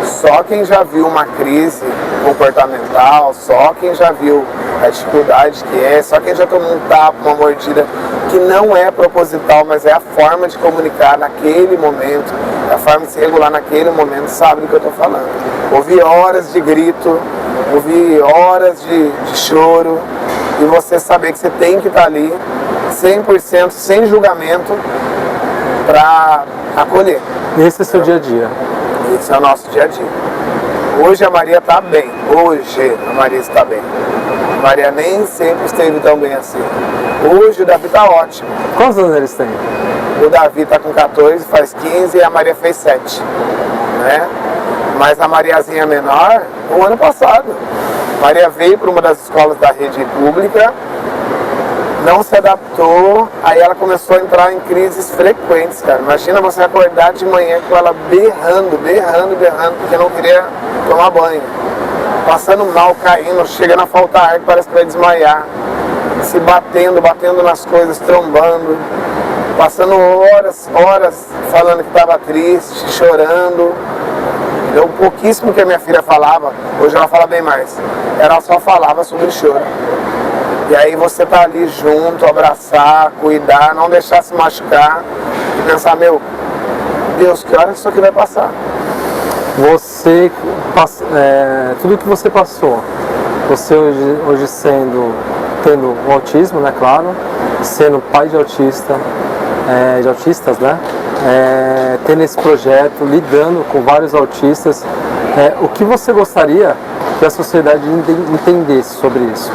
Speaker 2: só quem já viu uma crise comportamental, só quem já viu a dificuldade que é, só quem já tomou um tapa, uma mordida, que não é proposital, mas é a forma de comunicar naquele momento, a forma de se regular naquele momento, sabe do que eu estou falando. Ouvi horas de grito, ouvi horas de choro, e você saber que você tem que estar ali, 100%, sem julgamento, para acolher.
Speaker 1: Esse é o seu dia a dia?
Speaker 2: Esse é o nosso dia a dia. Hoje a Maria está bem. Hoje a Maria está bem. A Maria nem sempre esteve tão bem assim. Hoje o Davi está ótimo.
Speaker 1: Quantos anos eles têm?
Speaker 2: O Davi está com 14, faz 15 e a Maria fez 7. Né? Mas a Mariazinha menor, o ano passado. A Maria veio para uma das escolas da rede pública, não se adaptou, aí ela começou a entrar em crises frequentes, cara. Imagina você acordar de manhã com ela berrando, porque não queria tomar banho. Passando mal, caindo, chegando a faltar ar, que parece que vai desmaiar. Se batendo nas coisas, trombando. Passando horas falando que estava triste, chorando. Deu pouquíssimo que a minha filha falava, hoje ela fala bem mais. Ela só falava sobre choro. E aí você tá ali junto, abraçar, cuidar, não deixar se machucar e pensar, meu Deus, que hora isso aqui vai passar?
Speaker 1: Você, tudo que você passou, você hoje tendo o autismo, né, claro, sendo pai de autistas, né, tendo esse projeto, lidando com vários autistas, o que você gostaria que a sociedade entendesse sobre isso?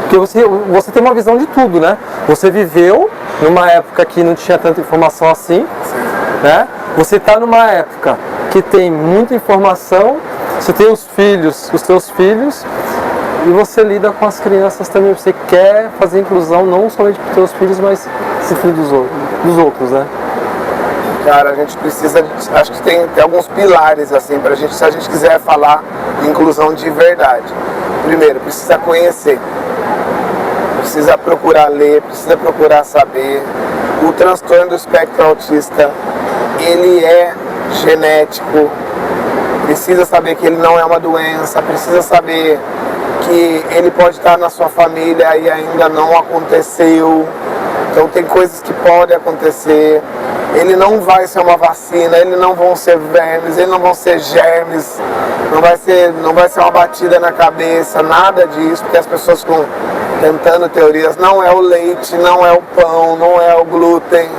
Speaker 1: Porque você tem uma visão de tudo, né? Você viveu numa época que não tinha tanta informação assim, né? Você está numa época que tem muita informação, você tem os teus filhos, e você lida com as crianças também. Você quer fazer inclusão não somente para os teus filhos, mas para filhos dos outros, né?
Speaker 2: Cara, a gente precisa, acho que tem alguns pilares assim pra gente, se a gente quiser falar de inclusão de verdade. Primeiro, precisa conhecer. Precisa procurar ler, precisa procurar saber. O transtorno do espectro autista, ele é genético, precisa saber que ele não é uma doença, precisa saber que ele pode estar na sua família e ainda não aconteceu. Então tem coisas que podem acontecer. Ele não vai ser uma vacina, ele não vão ser vermes, ele não vão ser germes, não vai ser uma batida na cabeça, nada disso, porque as pessoas ficam tentando teorias, não é o leite, não é o pão, não é o glúten.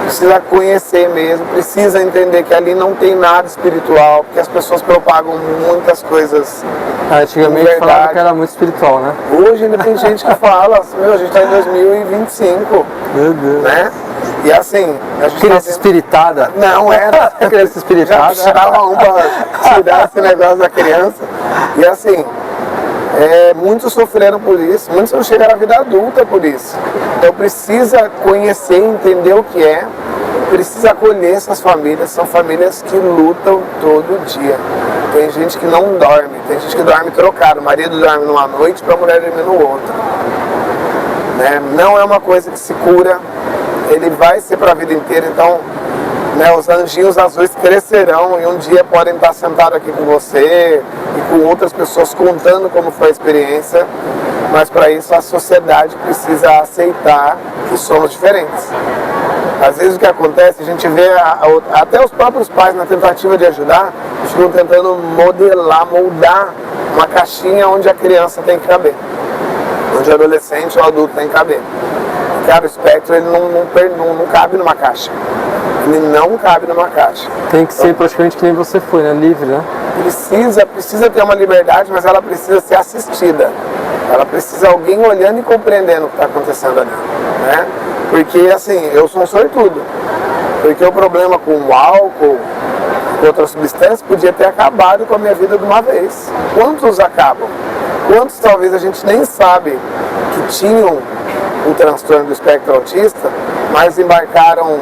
Speaker 2: Precisa conhecer mesmo, precisa entender que ali não tem nada espiritual, porque as pessoas propagam muitas coisas.
Speaker 1: Antigamente falava que era muito espiritual, né?
Speaker 2: Hoje ainda tem gente que fala, meu, a gente está em 2025.
Speaker 1: Meu Deus.
Speaker 2: Né? E assim, a gente
Speaker 1: criança espiritada?
Speaker 2: Não era.
Speaker 1: Criança espiritada?
Speaker 2: Já puxava um para tirar esse negócio da criança. E assim, muitos sofreram por isso, muitos não chegaram à vida adulta por isso. Então precisa conhecer, entender o que é, precisa acolher essas famílias, são famílias que lutam todo dia. Tem gente que não dorme, tem gente que dorme trocado, o marido dorme numa noite para a mulher dormir no outra. Né? Não é uma coisa que se cura, ele vai ser para a vida inteira, então os anjinhos azuis crescerão e um dia podem estar sentados aqui com você e com outras pessoas contando como foi a experiência, mas para isso a sociedade precisa aceitar que somos diferentes. Às vezes o que acontece, a gente vê até os próprios pais na tentativa de ajudar, ficam tentando modelar, moldar uma caixinha onde a criança tem que caber, onde o adolescente ou o adulto tem que caber. Cara, o espectro ele não cabe numa caixa. Ele não cabe numa caixa.
Speaker 1: Tem que ser praticamente que nem você foi, né? Livre, né?
Speaker 2: Precisa ter uma liberdade, mas ela precisa ser assistida. Ela precisa alguém olhando e compreendendo o que está acontecendo ali, né? Porque, assim, eu sou um sortudo. Porque o problema com o álcool, com outras substâncias, podia ter acabado com a minha vida de uma vez. Quantos acabam? Quantos talvez a gente nem sabe que tinham o transtorno do espectro autista, mas embarcaram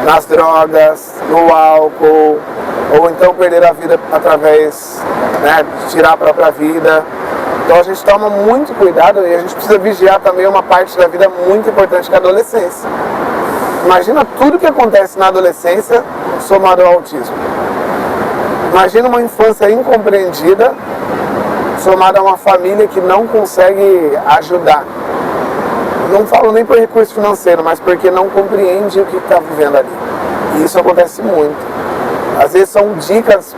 Speaker 2: nas drogas, no álcool, ou então perderam a vida através, né, de tirar a própria vida. Então a gente toma muito cuidado e a gente precisa vigiar também uma parte da vida muito importante que é a adolescência. Imagina tudo que acontece na adolescência somado ao autismo. Imagina uma infância incompreendida somada a uma família que não consegue ajudar. Não falo nem por recurso financeiro, mas porque não compreende o que está vivendo ali. E isso acontece muito. Às vezes são dicas,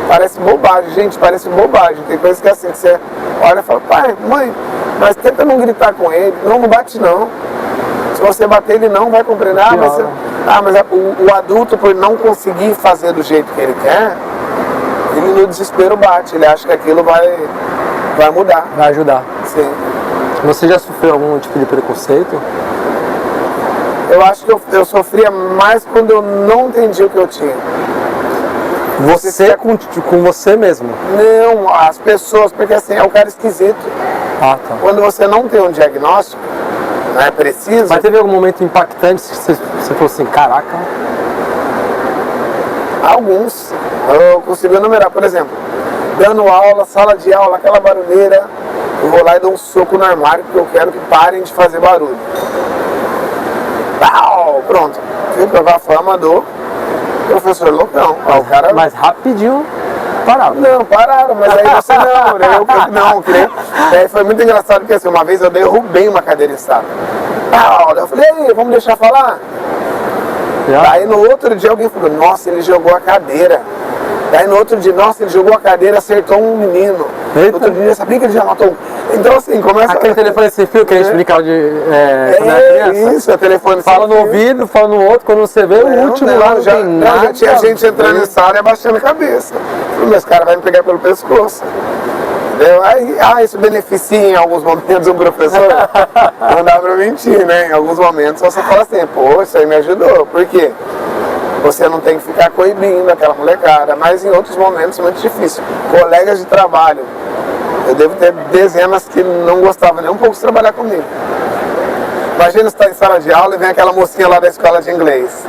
Speaker 2: parece bobagem, gente, parece bobagem. Tem coisas que assim, que você olha e fala, pai, mãe, mas tenta não gritar com ele, não bate não. Se você bater ele não vai compreender, mas o adulto por não conseguir fazer do jeito que ele quer, ele no desespero bate, ele acha que aquilo vai mudar.
Speaker 1: Vai ajudar.
Speaker 2: Sim.
Speaker 1: Você já sofreu algum tipo de preconceito?
Speaker 2: Eu acho que eu sofria mais quando eu não entendi o que eu tinha.
Speaker 1: Você com você mesmo?
Speaker 2: Não, as pessoas, porque assim, é o cara esquisito.
Speaker 1: Ah, tá.
Speaker 2: Quando você não tem um diagnóstico, não é preciso...
Speaker 1: Mas teve algum momento impactante que você falou assim, caraca?
Speaker 2: Alguns. Eu consigo enumerar, por exemplo, dando aula, sala de aula, aquela barulheira, eu vou lá e dou um soco no armário porque eu quero que parem de fazer barulho. Pau! Pronto. Fui provar a fama do professor loucão. O cara...
Speaker 1: Mas rapidinho pararam.
Speaker 2: Não, pararam, mas aí você não, né? Eu não, que daí foi muito engraçado porque assim, uma vez eu derrubei uma cadeira em sala. Pau! Eu falei, ei, vamos deixar falar? Aí no outro dia alguém falou, nossa, ele jogou a cadeira. Daí no outro dia, nossa, ele jogou a cadeira e acertou um menino.
Speaker 1: Eita.
Speaker 2: No outro dia, sabia que ele já matou um. Então assim, começa...
Speaker 1: Aquele telefone sem fio que a gente brincava de... quando era criança.
Speaker 2: Isso, é telefone
Speaker 1: fala
Speaker 2: sem
Speaker 1: no
Speaker 2: fio.
Speaker 1: ouvido, fala no outro, quando você vê o último lá, não tem nada.
Speaker 2: Já tinha gente entrando em sala e abaixando a cabeça. Falei, mas esse cara vai me pegar pelo pescoço. Entendeu? Aí, isso beneficia em alguns momentos o professor. Não dá pra mentir, né? Em alguns momentos você fala assim, pô, isso aí me ajudou. Por quê? Você não tem que ficar coibindo aquela molecada, mas em outros momentos é muito difícil. Colegas de trabalho, eu devo ter dezenas que não gostavam nem um pouco de trabalhar comigo. Imagina você estar em sala de aula e vem aquela mocinha lá da escola de inglês.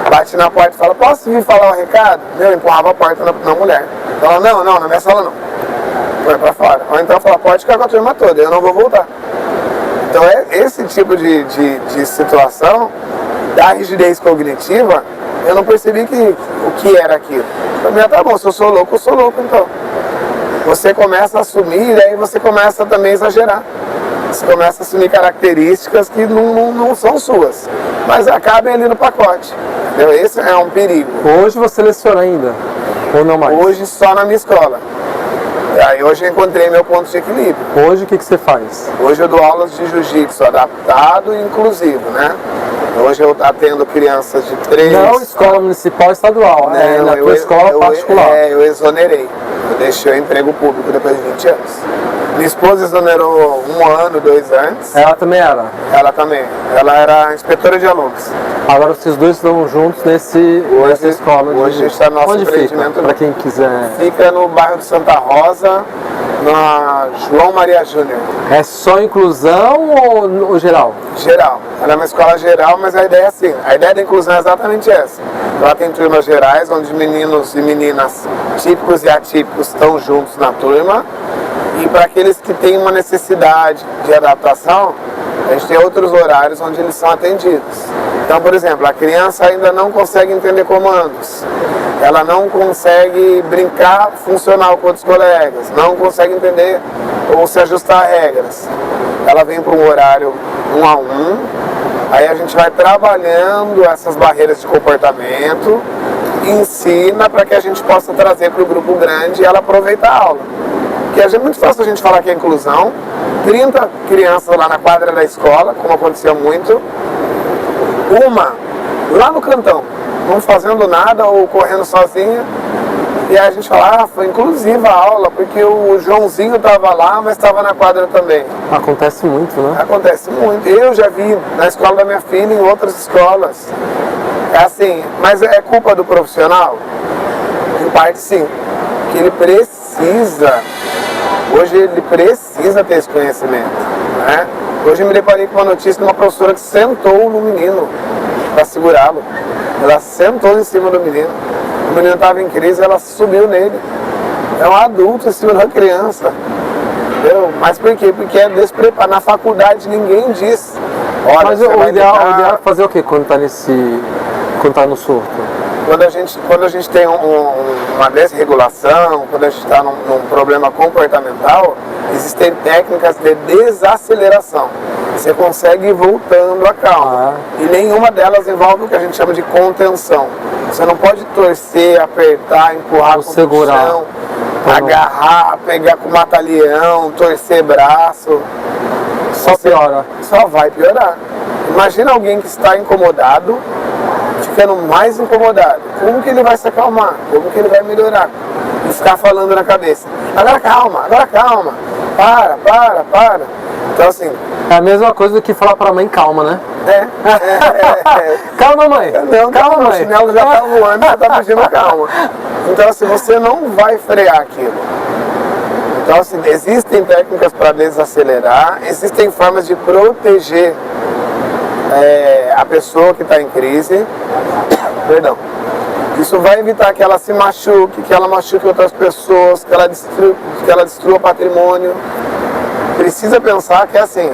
Speaker 2: Bate na porta e fala, posso vir falar um recado? Eu empurrava a porta na mulher. Ela, não, na minha sala não. Vai pra fora. Ou então fala, pode ficar com a turma toda, eu não vou voltar. Então esse tipo de situação da rigidez cognitiva, eu não percebi o que era aquilo. Pra mim, tá bom, se eu sou louco então. Você começa a assumir e aí você começa também a exagerar. Você começa a assumir características que não são suas, mas acabem ali no pacote. Entendeu? Esse é um perigo.
Speaker 1: Hoje você leciona ainda? Ou não mais?
Speaker 2: Hoje só na minha escola. Aí hoje eu encontrei meu ponto de equilíbrio.
Speaker 1: Hoje o que você faz?
Speaker 2: Hoje eu dou aulas de jiu-jitsu adaptado e inclusivo, né? Hoje eu atendo crianças de 3...
Speaker 1: Não escola municipal ou estadual, né? Na tua escola particular.
Speaker 2: Eu exonerei. Eu deixei o emprego público depois de 20 anos. Minha esposa exonerou 1 ano, 2 anos.
Speaker 1: Ela também era?
Speaker 2: Ela também. Ela era inspetora de alunos.
Speaker 1: Agora vocês dois estão juntos nessa escola.
Speaker 2: Hoje está no nosso
Speaker 1: Onde
Speaker 2: empreendimento.
Speaker 1: Para quem quiser.
Speaker 2: Fica no bairro de Santa Rosa, na João Maria Júnior.
Speaker 1: É só inclusão ou geral?
Speaker 2: Geral. Ela é uma escola geral, mas a ideia é assim. A ideia da inclusão é exatamente essa. Ela tem turmas gerais, onde meninos e meninas típicos e atípicos estão juntos na turma. E para aqueles que têm uma necessidade de adaptação, a gente tem outros horários onde eles são atendidos. Então, por exemplo, a criança ainda não consegue entender comandos. Ela não consegue brincar funcional com outros colegas. Não consegue entender ou se ajustar a regras. Ela vem para um horário 1 a 1. Aí a gente vai trabalhando essas barreiras de comportamento, ensina para que a gente possa trazer para o grupo grande e ela aproveitar a aula. Porque é muito fácil a gente falar que é inclusão, 30 crianças lá na quadra da escola, como acontecia muito, uma lá no cantão, não fazendo nada ou correndo sozinha, e aí a gente fala, foi inclusiva a aula, porque o Joãozinho estava lá, mas estava na quadra também.
Speaker 1: Acontece muito, né?
Speaker 2: Acontece muito. Eu já vi na escola da minha filha, em outras escolas. É assim, mas é culpa do profissional? Em parte sim. Que ele precisa, hoje ele precisa ter esse conhecimento, né? Hoje eu me deparei com uma notícia de uma professora que sentou no menino para segurá-lo. Ela sentou em cima do menino. O menino estava em crise, ela subiu nele. É um adulto em cima da criança. Entendeu? Mas por quê? Porque é despreparo. Na faculdade ninguém diz. Olha,
Speaker 1: mas o ideal é fazer o quê quando está no surto?
Speaker 2: Quando a gente tem uma desregulação, quando a gente está num problema comportamental, existem técnicas de desaceleração. Você consegue ir voltando a calma. E nenhuma delas envolve o que a gente chama de contenção. Você não pode torcer, apertar, empurrar com o chão, agarrar, pegar com mata-leão, torcer braço.
Speaker 1: Só piora.
Speaker 2: Só vai piorar. Imagina alguém que está incomodado, ficando mais incomodado. Como que ele vai se acalmar? Como que ele vai melhorar? E ficar falando na cabeça. Agora calma. Para. Então assim...
Speaker 1: É a mesma coisa do que falar pra mãe calma, né? Calma, mãe.
Speaker 2: Calma, mãe. O chinelo já tá voando, já tá pedindo calma. Então assim, você não vai frear aquilo. Então assim, existem técnicas para desacelerar, existem formas de proteger a pessoa que está em crise. Perdão. Isso vai evitar que ela se machuque, que ela machuque outras pessoas, que ela destrua patrimônio. Precisa pensar que assim,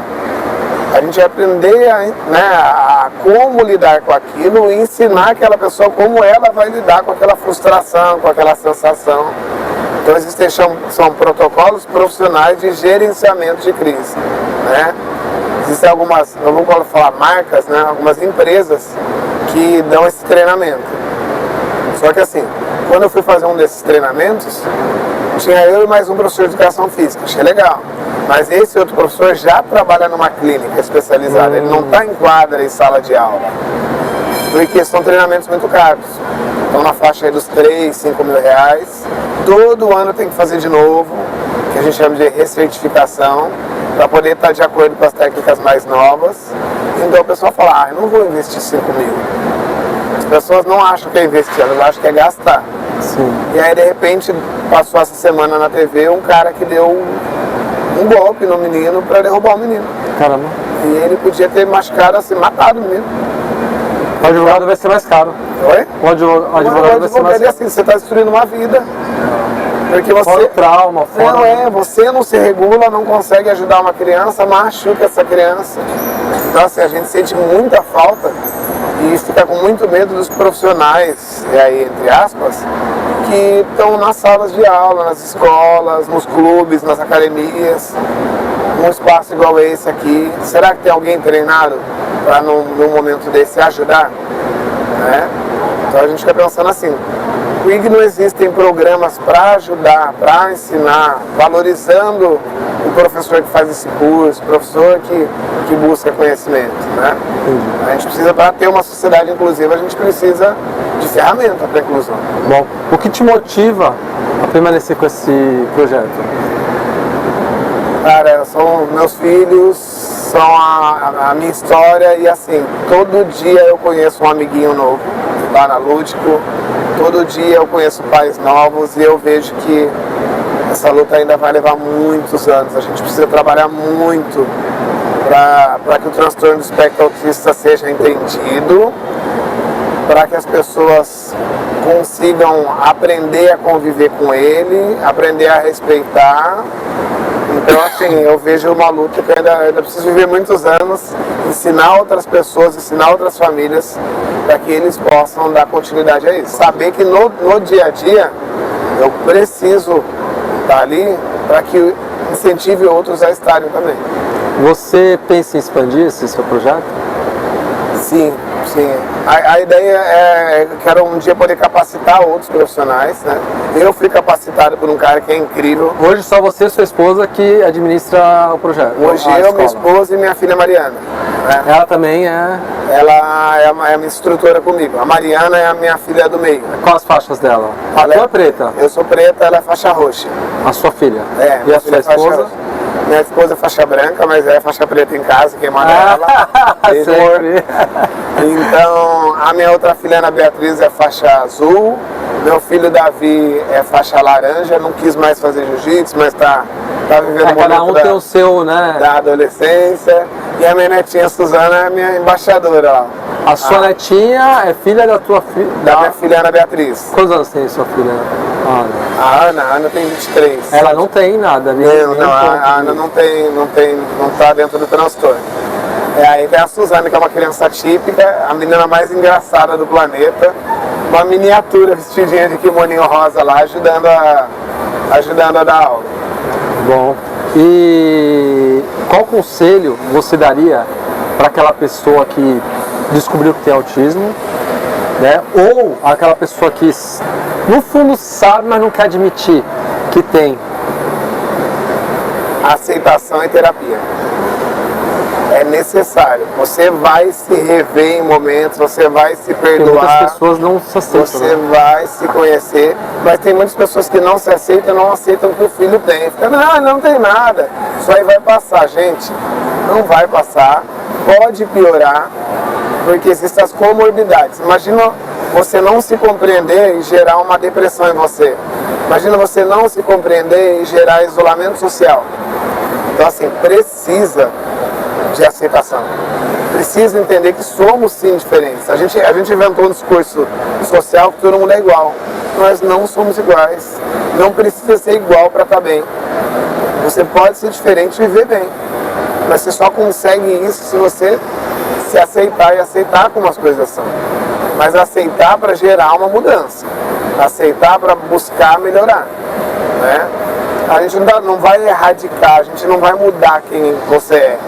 Speaker 2: a gente vai aprender a como lidar com aquilo e ensinar aquela pessoa como ela vai lidar com aquela frustração, com aquela sensação. Então existem são protocolos profissionais de gerenciamento de crise, né? Existem algumas, não vou falar marcas, né? Algumas empresas que dão esse treinamento. Só que assim, quando eu fui fazer um desses treinamentos, tinha eu e mais um professor de educação física, achei legal. Mas esse outro professor já trabalha numa clínica especializada, ele não está em quadra em sala de aula, porque são treinamentos muito caros. Estão na faixa aí dos 3, 5 mil reais. Todo ano tem que fazer de novo, que a gente chama de recertificação, para poder estar de acordo com as técnicas mais novas. Então o pessoal fala, eu não vou investir 5 mil. As pessoas não acham que é investir, elas acham que é gastar.
Speaker 1: Sim.
Speaker 2: E aí de repente passou essa semana na TV um cara que deu um golpe no menino para derrubar o menino.
Speaker 1: Caramba.
Speaker 2: E ele podia ter machucado, assim, matado o menino.
Speaker 1: O advogado vai ser mais caro.
Speaker 2: Oi?
Speaker 1: O advogado vai ser mais caro.
Speaker 2: Assim, você está destruindo uma vida. Porque você...
Speaker 1: Fora o trauma, fora...
Speaker 2: você não se regula, não consegue ajudar uma criança, machuca essa criança. Então assim, a gente sente muita falta e fica com muito medo dos profissionais, e aí, entre aspas, que estão nas salas de aula, nas escolas, nos clubes, nas academias, num espaço igual esse aqui. Será que tem alguém treinado para num momento desse ajudar? Né? Então a gente fica pensando assim, por que não existem programas para ajudar, para ensinar, valorizando o professor que faz esse curso, o professor que busca conhecimento, né? A gente precisa, para ter uma sociedade inclusiva, a gente precisa de ferramenta para a inclusão.
Speaker 1: Bom, o que te motiva a permanecer com esse projeto?
Speaker 2: Cara, são meus filhos, são a minha história e assim, todo dia eu conheço um amiguinho novo lá na Lúdico, todo dia eu conheço pais novos e eu vejo que essa luta ainda vai levar muitos anos. A gente precisa trabalhar muito para que o transtorno do espectro autista seja entendido, para que as pessoas consigam aprender a conviver com ele, aprender a respeitar. Então, assim, eu vejo uma luta que eu ainda preciso viver muitos anos, ensinar outras pessoas, ensinar outras famílias, para que eles possam dar continuidade a isso. Saber que no dia a dia eu preciso estar ali para que incentive outros a estarem também.
Speaker 1: Você pensa em expandir esse seu projeto?
Speaker 2: Sim, Sim, a ideia é, quero um dia poder capacitar outros profissionais, né? Eu fui capacitado por um cara que é incrível.
Speaker 1: Hoje só você e sua esposa que administra o projeto?
Speaker 2: Hoje eu, minha esposa e minha filha Mariana. Né?
Speaker 1: Ela também é?
Speaker 2: Ela é minha instrutora comigo. A Mariana é a minha filha do meio.
Speaker 1: Quais as faixas dela? A tua é preta?
Speaker 2: Eu sou preta, ela é faixa roxa.
Speaker 1: A sua filha?
Speaker 2: É.
Speaker 1: E a sua esposa?
Speaker 2: Minha esposa é faixa branca, mas é faixa preta em casa, quem manda ela.
Speaker 1: Sempre.
Speaker 2: Então, a minha outra filha, Ana Beatriz, é faixa azul. Meu filho Davi é faixa laranja, não quis mais fazer jiu-jitsu, mas tá vivendo
Speaker 1: cada um tem o seu, né?
Speaker 2: Da adolescência. E a minha netinha Suzana é minha embaixadora lá.
Speaker 1: A sua netinha é filha da tua filha?
Speaker 2: Da minha filha Ana Beatriz.
Speaker 1: Quantos anos tem sua filha?
Speaker 2: A Ana tem 23.
Speaker 1: Ela não tem nada,
Speaker 2: a Ana não tá dentro do transtorno. Aí tem a Suzana, que é uma criança típica, a menina mais engraçada do planeta, uma miniatura vestidinha de kimoninho rosa lá, ajudando a dar aula.
Speaker 1: Bom, e qual conselho você daria para aquela pessoa que descobriu que tem autismo, né? Ou aquela pessoa que no fundo sabe, mas não quer admitir que tem?
Speaker 2: Aceitação e terapia. É necessário. Você vai se rever em momentos, você vai se perdoar.
Speaker 1: Muitas pessoas não se aceitam.
Speaker 2: Você vai se conhecer, mas tem muitas pessoas que não se aceitam e não aceitam o que o filho tem. Fica, não tem nada. Isso aí vai passar, gente. Não vai passar. Pode piorar, porque existem as comorbidades. Imagina você não se compreender e gerar uma depressão em você. Imagina você não se compreender e gerar isolamento social. Então, assim, precisa de aceitação. Precisa entender que somos sim diferentes. A gente inventou um discurso social que todo mundo é igual. Nós não somos iguais. Não precisa ser igual para estar bem. Você pode ser diferente e viver bem. Mas você só consegue isso se você se aceitar e aceitar como as coisas são. Mas aceitar para gerar uma mudança. Aceitar para buscar melhorar. Né? A gente não vai erradicar, a gente não vai mudar quem você é.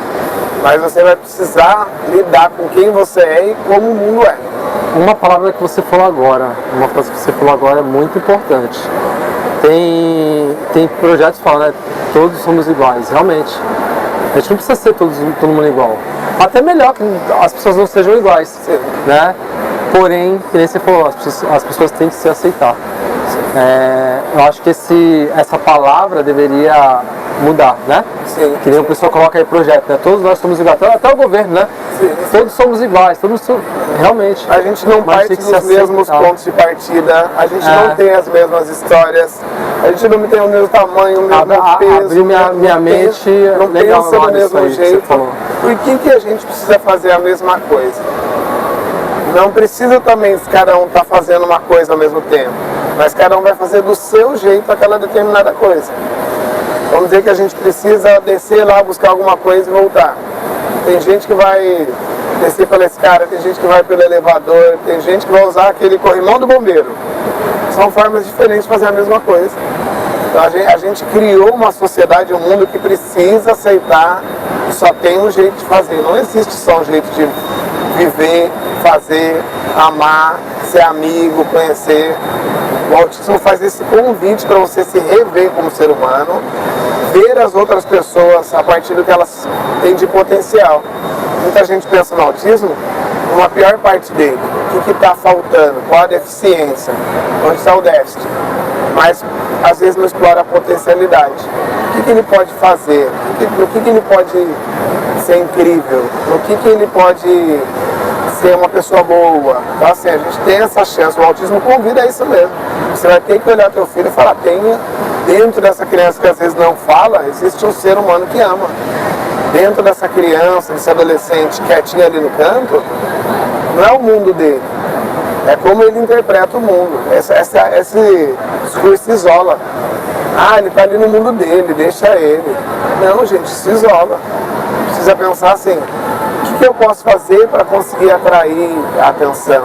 Speaker 2: Mas você vai precisar lidar com quem você é e como o mundo é.
Speaker 1: Uma palavra que você falou agora, uma frase que você falou agora é muito importante. Tem projetos que falam, né? Todos somos iguais, realmente. A gente não precisa ser todo mundo igual. Até melhor que as pessoas não sejam iguais.
Speaker 2: Sim.
Speaker 1: Né? Porém, que nem você falou, as pessoas têm que se aceitar. Eu acho que essa palavra deveria mudar, né?
Speaker 2: Sim,
Speaker 1: que nem o pessoal coloca aí projeto, né? Todos nós somos iguais, até o governo, né?
Speaker 2: Sim.
Speaker 1: Todos somos iguais, realmente.
Speaker 2: A gente não parte dos mesmos pontos de partida, a gente não tem as mesmas histórias, a gente não tem o mesmo tamanho, o mesmo peso.
Speaker 1: Abrir minha mente,
Speaker 2: não
Speaker 1: legal,
Speaker 2: pensa do mesmo jeito.
Speaker 1: Por
Speaker 2: que a gente precisa fazer a mesma coisa? Não precisa também cada um estar fazendo uma coisa ao mesmo tempo, mas cada um vai fazer do seu jeito aquela determinada coisa. Vamos dizer que a gente precisa descer lá, buscar alguma coisa e voltar. Tem gente que vai descer pela escada, tem gente que vai pelo elevador, tem gente que vai usar aquele corrimão do bombeiro. São formas diferentes de fazer a mesma coisa. Então a gente criou uma sociedade, um mundo que precisa aceitar que só tem um jeito de fazer. Não existe só um jeito de viver, fazer, amar, ser amigo, conhecer. O autismo faz esse convite para você se rever como ser humano, ver as outras pessoas a partir do que elas têm de potencial. Muita gente pensa no autismo, uma pior parte dele. O que está faltando? Qual a deficiência? Onde está o déficit? Mas às vezes não explora a potencialidade. O que ele pode fazer? No que ele pode ser incrível? No que ele pode ser uma pessoa boa? Então assim, a gente tem essa chance, o autismo convida a isso mesmo. Você vai ter que olhar teu filho e falar, dentro dessa criança que às vezes não fala, existe um ser humano que ama. Dentro dessa criança, desse adolescente quietinho ali no canto, não é o mundo dele, é como ele interpreta o mundo. Esse discurso isola. Ele está ali no mundo dele, deixa ele. Não, gente, se isola. Precisa pensar assim, o que eu posso fazer para conseguir atrair a atenção?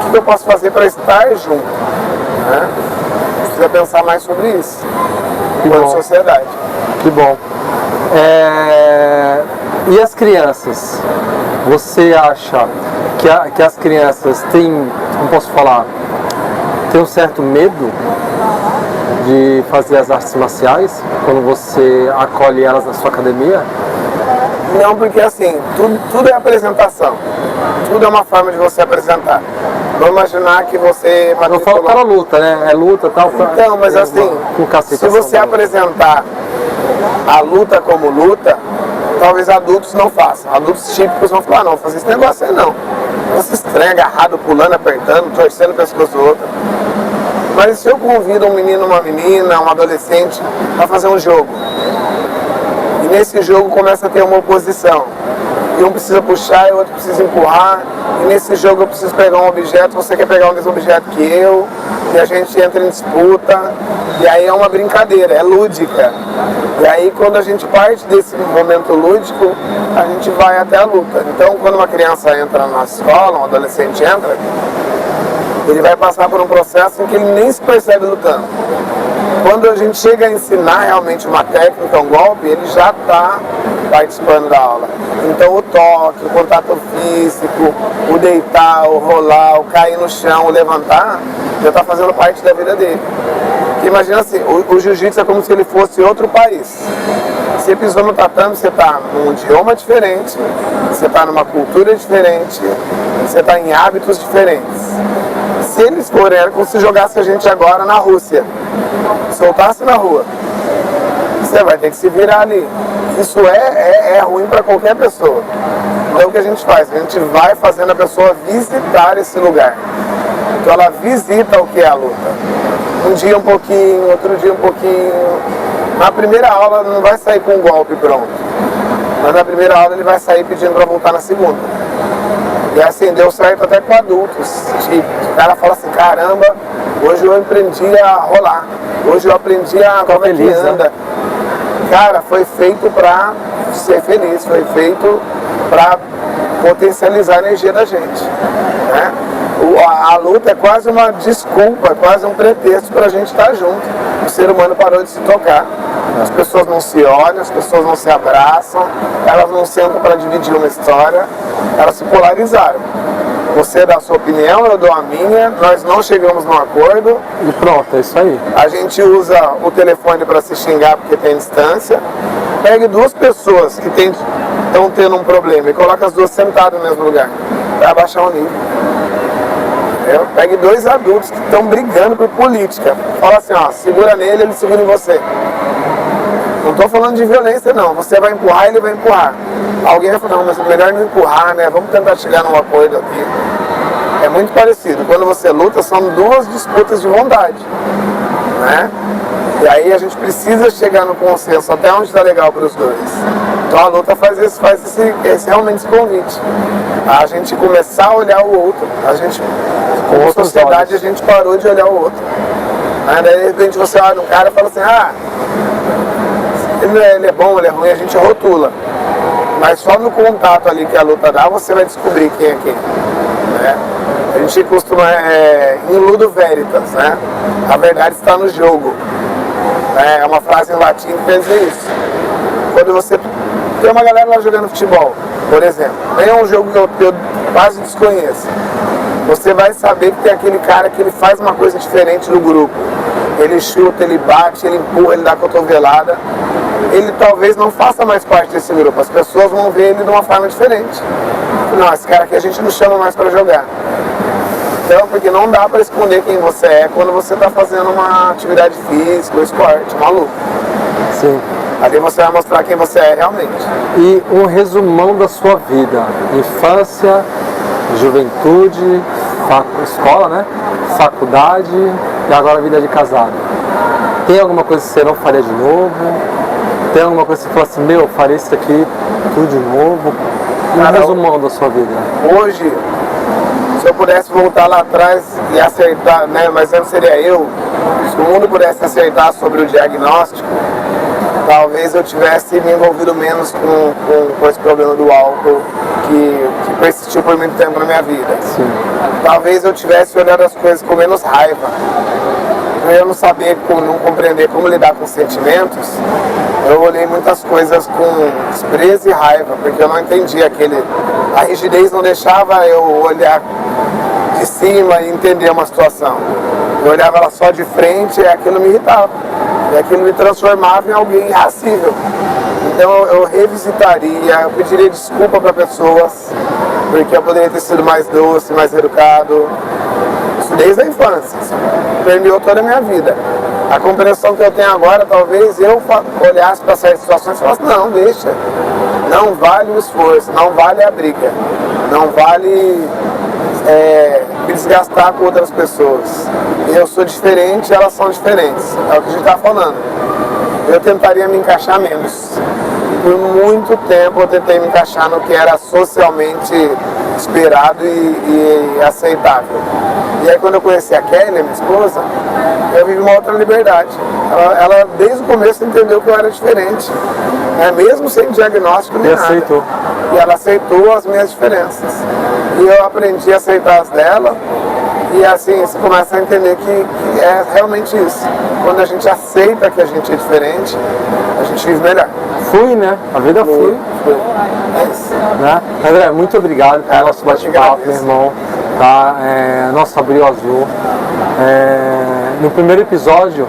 Speaker 2: O que eu posso fazer para estar junto? Né? Precisa pensar mais sobre isso, enquanto sociedade.
Speaker 1: Que bom. E as crianças? Você acha que as crianças têm, não posso falar, tem um certo medo de fazer as artes marciais quando você acolhe elas na sua academia?
Speaker 2: Não, porque assim, tudo é apresentação. Tudo é uma forma de você apresentar. Vamos imaginar que você...
Speaker 1: Eu falo para luta, né? É luta e tal.
Speaker 2: Então, mas assim, se você apresentar a luta como luta, talvez adultos não façam. Adultos típicos vão falar, não, vou fazer esse negócio aí não. Você estranha, agarrado, pulando, apertando, torcendo o pescoço do outro. Mas se eu convido um menino, uma menina, um adolescente a fazer um jogo, e nesse jogo começa a ter uma oposição, e um precisa puxar e o outro precisa empurrar, e nesse jogo eu preciso pegar um objeto, você quer pegar o mesmo objeto que eu, e a gente entra em disputa, e aí é uma brincadeira, é lúdica. E aí quando a gente parte desse momento lúdico, a gente vai até a luta. Então quando uma criança entra na escola, um adolescente entra, ele vai passar por um processo em que ele nem se percebe lutando. Quando a gente chega a ensinar realmente uma técnica, um golpe, ele já está participando da aula. Então o toque, o contato físico, o deitar, o rolar, o cair no chão, o levantar, já está fazendo parte da vida dele. Porque imagina assim, o jiu-jitsu é como se ele fosse outro país. Você pisou no tatame, você está num idioma diferente, você está numa cultura diferente, você está em hábitos diferentes. Se eles forem, era como se jogasse a gente agora na Rússia, soltasse na rua, você vai ter que se virar ali. Isso é ruim para qualquer pessoa. Então o que a gente faz? A gente vai fazendo a pessoa visitar esse lugar. Então ela visita o que é a luta. Um dia um pouquinho, outro dia um pouquinho. Na primeira aula não vai sair com um golpe pronto, mas na primeira aula ele vai sair pedindo para voltar na segunda. E assim, deu certo até com adultos. O cara fala assim, caramba, hoje eu aprendi a rolar, hoje eu aprendi a como é que anda. Cara, foi feito para ser feliz, foi feito para potencializar a energia da gente, né? A luta é quase uma desculpa, quase um pretexto para a gente estar junto. O ser humano parou de se tocar. As pessoas não se olham, as pessoas não se abraçam, elas não sentam para dividir uma história, elas se polarizaram. Você dá a sua opinião, eu dou a minha, nós não chegamos num acordo.
Speaker 1: E pronto, é isso aí.
Speaker 2: A gente usa o telefone para se xingar porque tem distância. Pegue duas pessoas que estão tendo um problema e coloca as duas sentadas no mesmo lugar, para baixar o nível. Pegue dois adultos que estão brigando por política. Fala assim, ó, segura nele, ele segura em você. Não estou falando de violência não, você vai empurrar, ele vai empurrar. Alguém vai falar, não, mas é melhor não empurrar, né? Vamos tentar chegar num acordo aqui. É muito parecido. Quando você luta, são duas disputas de vontade, né? E aí a gente precisa chegar no consenso até onde está legal para os dois. Então a luta faz realmente esse convite. A gente começar a olhar o outro. A gente, como sociedade, a gente parou de olhar o outro. Aí de repente você olha um cara e fala assim, ele é bom, ele é ruim, a gente rotula. Mas só no contato ali que a luta dá, você vai descobrir quem é quem, né? A gente costuma, in ludo veritas, né? A verdade está no jogo. É uma frase em latim que quer dizer isso. Quando você tem uma galera lá jogando futebol, por exemplo, é um jogo que eu quase desconheço. Você vai saber que tem aquele cara que ele faz uma coisa diferente do grupo. Ele chuta, ele bate, ele empurra, ele dá cotovelada. Ele talvez não faça mais parte desse grupo. As pessoas vão ver ele de uma forma diferente. Não, esse cara aqui a gente não chama mais para jogar. Então, porque não dá para esconder quem você é quando você está fazendo uma atividade física, um esporte, uma luta.
Speaker 1: Sim.
Speaker 2: Ali você vai mostrar quem você é realmente.
Speaker 1: E um resumão da sua vida: infância, juventude, escola, né? Faculdade e agora vida de casado. Tem alguma coisa que você não faria de novo? Tem alguma coisa que você fala assim, eu faria isso aqui tudo de novo? Um resumão da sua vida.
Speaker 2: Hoje, se eu pudesse voltar lá atrás e acertar, né, mas não seria eu, se o mundo pudesse acertar sobre o diagnóstico, talvez eu tivesse me envolvido menos com esse problema do álcool que persistiu por muito tempo na minha vida.
Speaker 1: Sim.
Speaker 2: Talvez eu tivesse olhado as coisas com menos raiva. Eu não saber, não compreender como lidar com sentimentos, eu olhei muitas coisas com desprezo e raiva, porque eu não entendia a rigidez não deixava eu olhar de cima e entender uma situação. Eu olhava ela só de frente e aquilo me irritava. E aquilo me transformava em alguém irracível. Então eu revisitaria, eu pediria desculpa para pessoas, porque eu poderia ter sido mais doce, mais educado. Isso desde a infância. Isso permeou toda a minha vida. A compreensão que eu tenho agora, talvez eu olhasse para certas situações e falasse, não, deixa. Não vale o esforço, não vale a briga, não vale me desgastar com outras pessoas. Eu sou diferente, elas são diferentes. É o que a gente está falando. Eu tentaria me encaixar menos. Por muito tempo eu tentei me encaixar no que era socialmente esperado e aceitável. E aí quando eu conheci a Kelly, minha esposa, eu vivi uma outra liberdade. Ela desde o começo entendeu que eu era diferente, né? Mesmo sem diagnóstico nem nada.
Speaker 1: Aceitou.
Speaker 2: E ela aceitou as minhas diferenças. E eu aprendi a aceitar as dela. E assim, você começa a entender que é realmente isso. Quando a gente aceita que a gente é diferente, a gente vive melhor.
Speaker 1: Flui, né? A vida flui.
Speaker 2: É isso.
Speaker 1: Né? André, muito obrigado pelo nosso bate-papo, meu irmão. Tá? Nosso abril azul. No primeiro episódio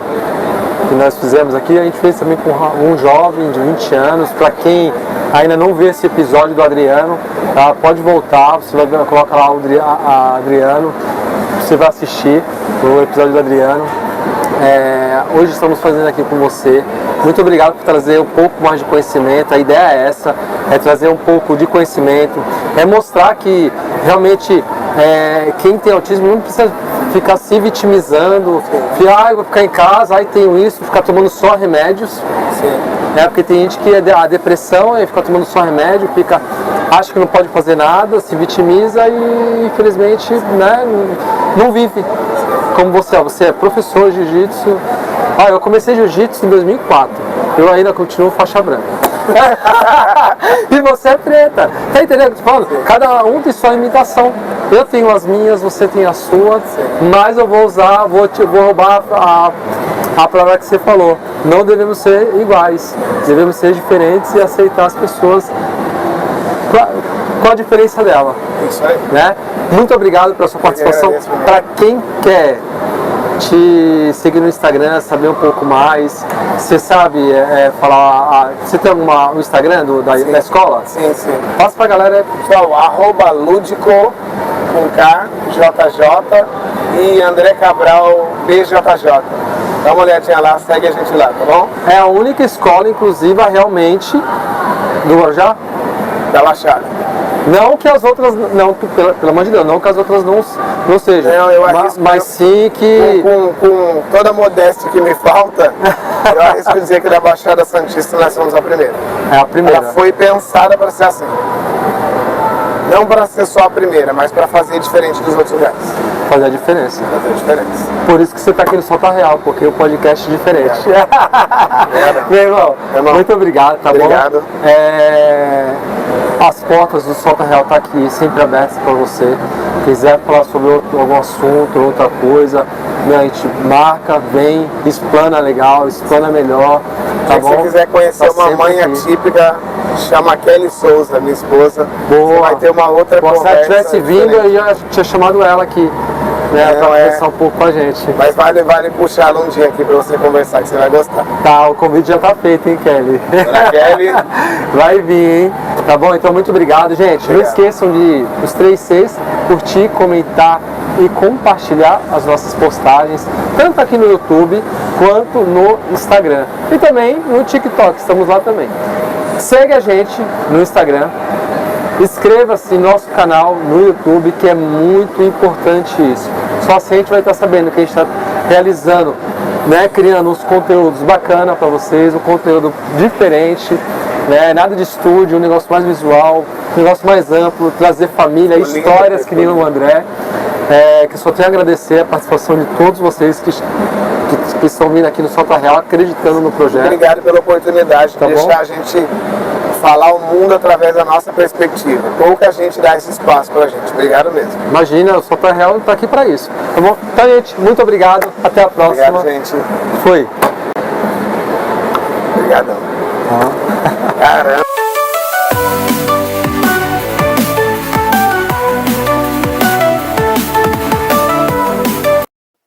Speaker 1: que nós fizemos aqui, a gente fez também com um jovem de 20 anos. Para quem ainda não viu esse episódio do Adriano, tá? Pode voltar, você vai colocar lá o Adriano, você vai assistir o episódio do Adriano. Hoje estamos fazendo aqui com você. Muito obrigado por trazer um pouco mais de conhecimento. A ideia é essa, é trazer um pouco de conhecimento, é mostrar que realmente quem tem autismo não precisa ficar se vitimizando, eu vou ficar em casa, aí tenho isso, ficar tomando só remédios.
Speaker 2: Sim.
Speaker 1: Porque tem gente que a depressão fica tomando só remédio, acha que não pode fazer nada, se vitimiza e infelizmente, né, não vive. Como você é professor de jiu-jitsu. Eu comecei jiu-jitsu em 2004, eu ainda continuo faixa branca. E você é preta, tá entendendo o que eu tô falando? Cada um tem sua imitação. Eu tenho as minhas, você tem as suas, mas eu vou roubar a palavra que você falou. Não devemos ser iguais, devemos ser diferentes e aceitar as pessoas com a diferença dela.
Speaker 2: Isso aí.
Speaker 1: Né? Muito obrigado pela sua participação. Para quem quer te seguir no Instagram, saber um pouco mais, você sabe falar. Você tem um Instagram da escola?
Speaker 2: Sim, sim.
Speaker 1: Passa pra galera.
Speaker 2: Pessoal, @Ludico com K, JJ e André Cabral BJJ. Dá uma olhadinha lá, segue a gente lá, tá bom?
Speaker 1: É a única escola inclusiva realmente do Guarujá?
Speaker 2: Da Baixada.
Speaker 1: Não que as outras, não, pelo amor de Deus, não que as outras não sejam.
Speaker 2: Não, eu arrisco,
Speaker 1: mas sim que.
Speaker 2: Com toda a modéstia que me falta, eu arrisco dizer que da Baixada Santista nós somos a primeira.
Speaker 1: É a primeira.
Speaker 2: Ela foi pensada para ser assim. Não para ser só a primeira, mas para fazer diferente dos outros lugares.
Speaker 1: Fazer a diferença.
Speaker 2: Fazer a diferença.
Speaker 1: Por isso que você está aqui no Solta Real, porque o podcast é diferente. Meu irmão, muito obrigado, tá
Speaker 2: obrigado.
Speaker 1: Bom? As portas do Solta Real tá aqui, sempre abertas para você. Quiser falar sobre algum assunto, outra coisa, a gente marca, vem, explana legal, explana melhor, tá bom?
Speaker 2: Se você quiser conhecer uma mãe atípica, chama Kelly Souza, minha esposa.
Speaker 1: Boa.
Speaker 2: Você vai ter uma outra conversa.
Speaker 1: Se ela tivesse vindo, eu já tinha chamado ela aqui, né, pra conversar um pouco com a gente.
Speaker 2: Mas vale puxá-la um dia aqui pra você conversar, que você vai gostar.
Speaker 1: Tá, o convite já tá feito, hein, Kelly?
Speaker 2: Kelly.
Speaker 1: Vai vir, hein? Tá bom? Então, muito obrigado, gente. Obrigado. Não esqueçam de os 3 Cs, curtir, comentar e compartilhar as nossas postagens, tanto aqui no YouTube quanto no Instagram. E também no TikTok, estamos lá também. Segue a gente no Instagram, inscreva-se no nosso canal no YouTube, que é muito importante isso. Só assim a gente vai estar sabendo que a gente está realizando, né, criando uns conteúdos bacanas para vocês, um conteúdo diferente, né, nada de estúdio, um negócio mais visual, um negócio mais amplo, trazer família, histórias que nem o André. Que eu só tenho a agradecer a participação de todos vocês que estão vindo aqui no Solta Real, acreditando no projeto.
Speaker 2: Obrigado pela oportunidade de deixar a gente falar o mundo através da nossa perspectiva. Pouca gente dá esse espaço pra gente. Obrigado mesmo.
Speaker 1: Imagina, o Solta Real está aqui para isso. Tá bom? Então, gente, muito obrigado. Até a próxima.
Speaker 2: Obrigado, gente.
Speaker 1: Foi.
Speaker 2: Obrigadão. Caramba.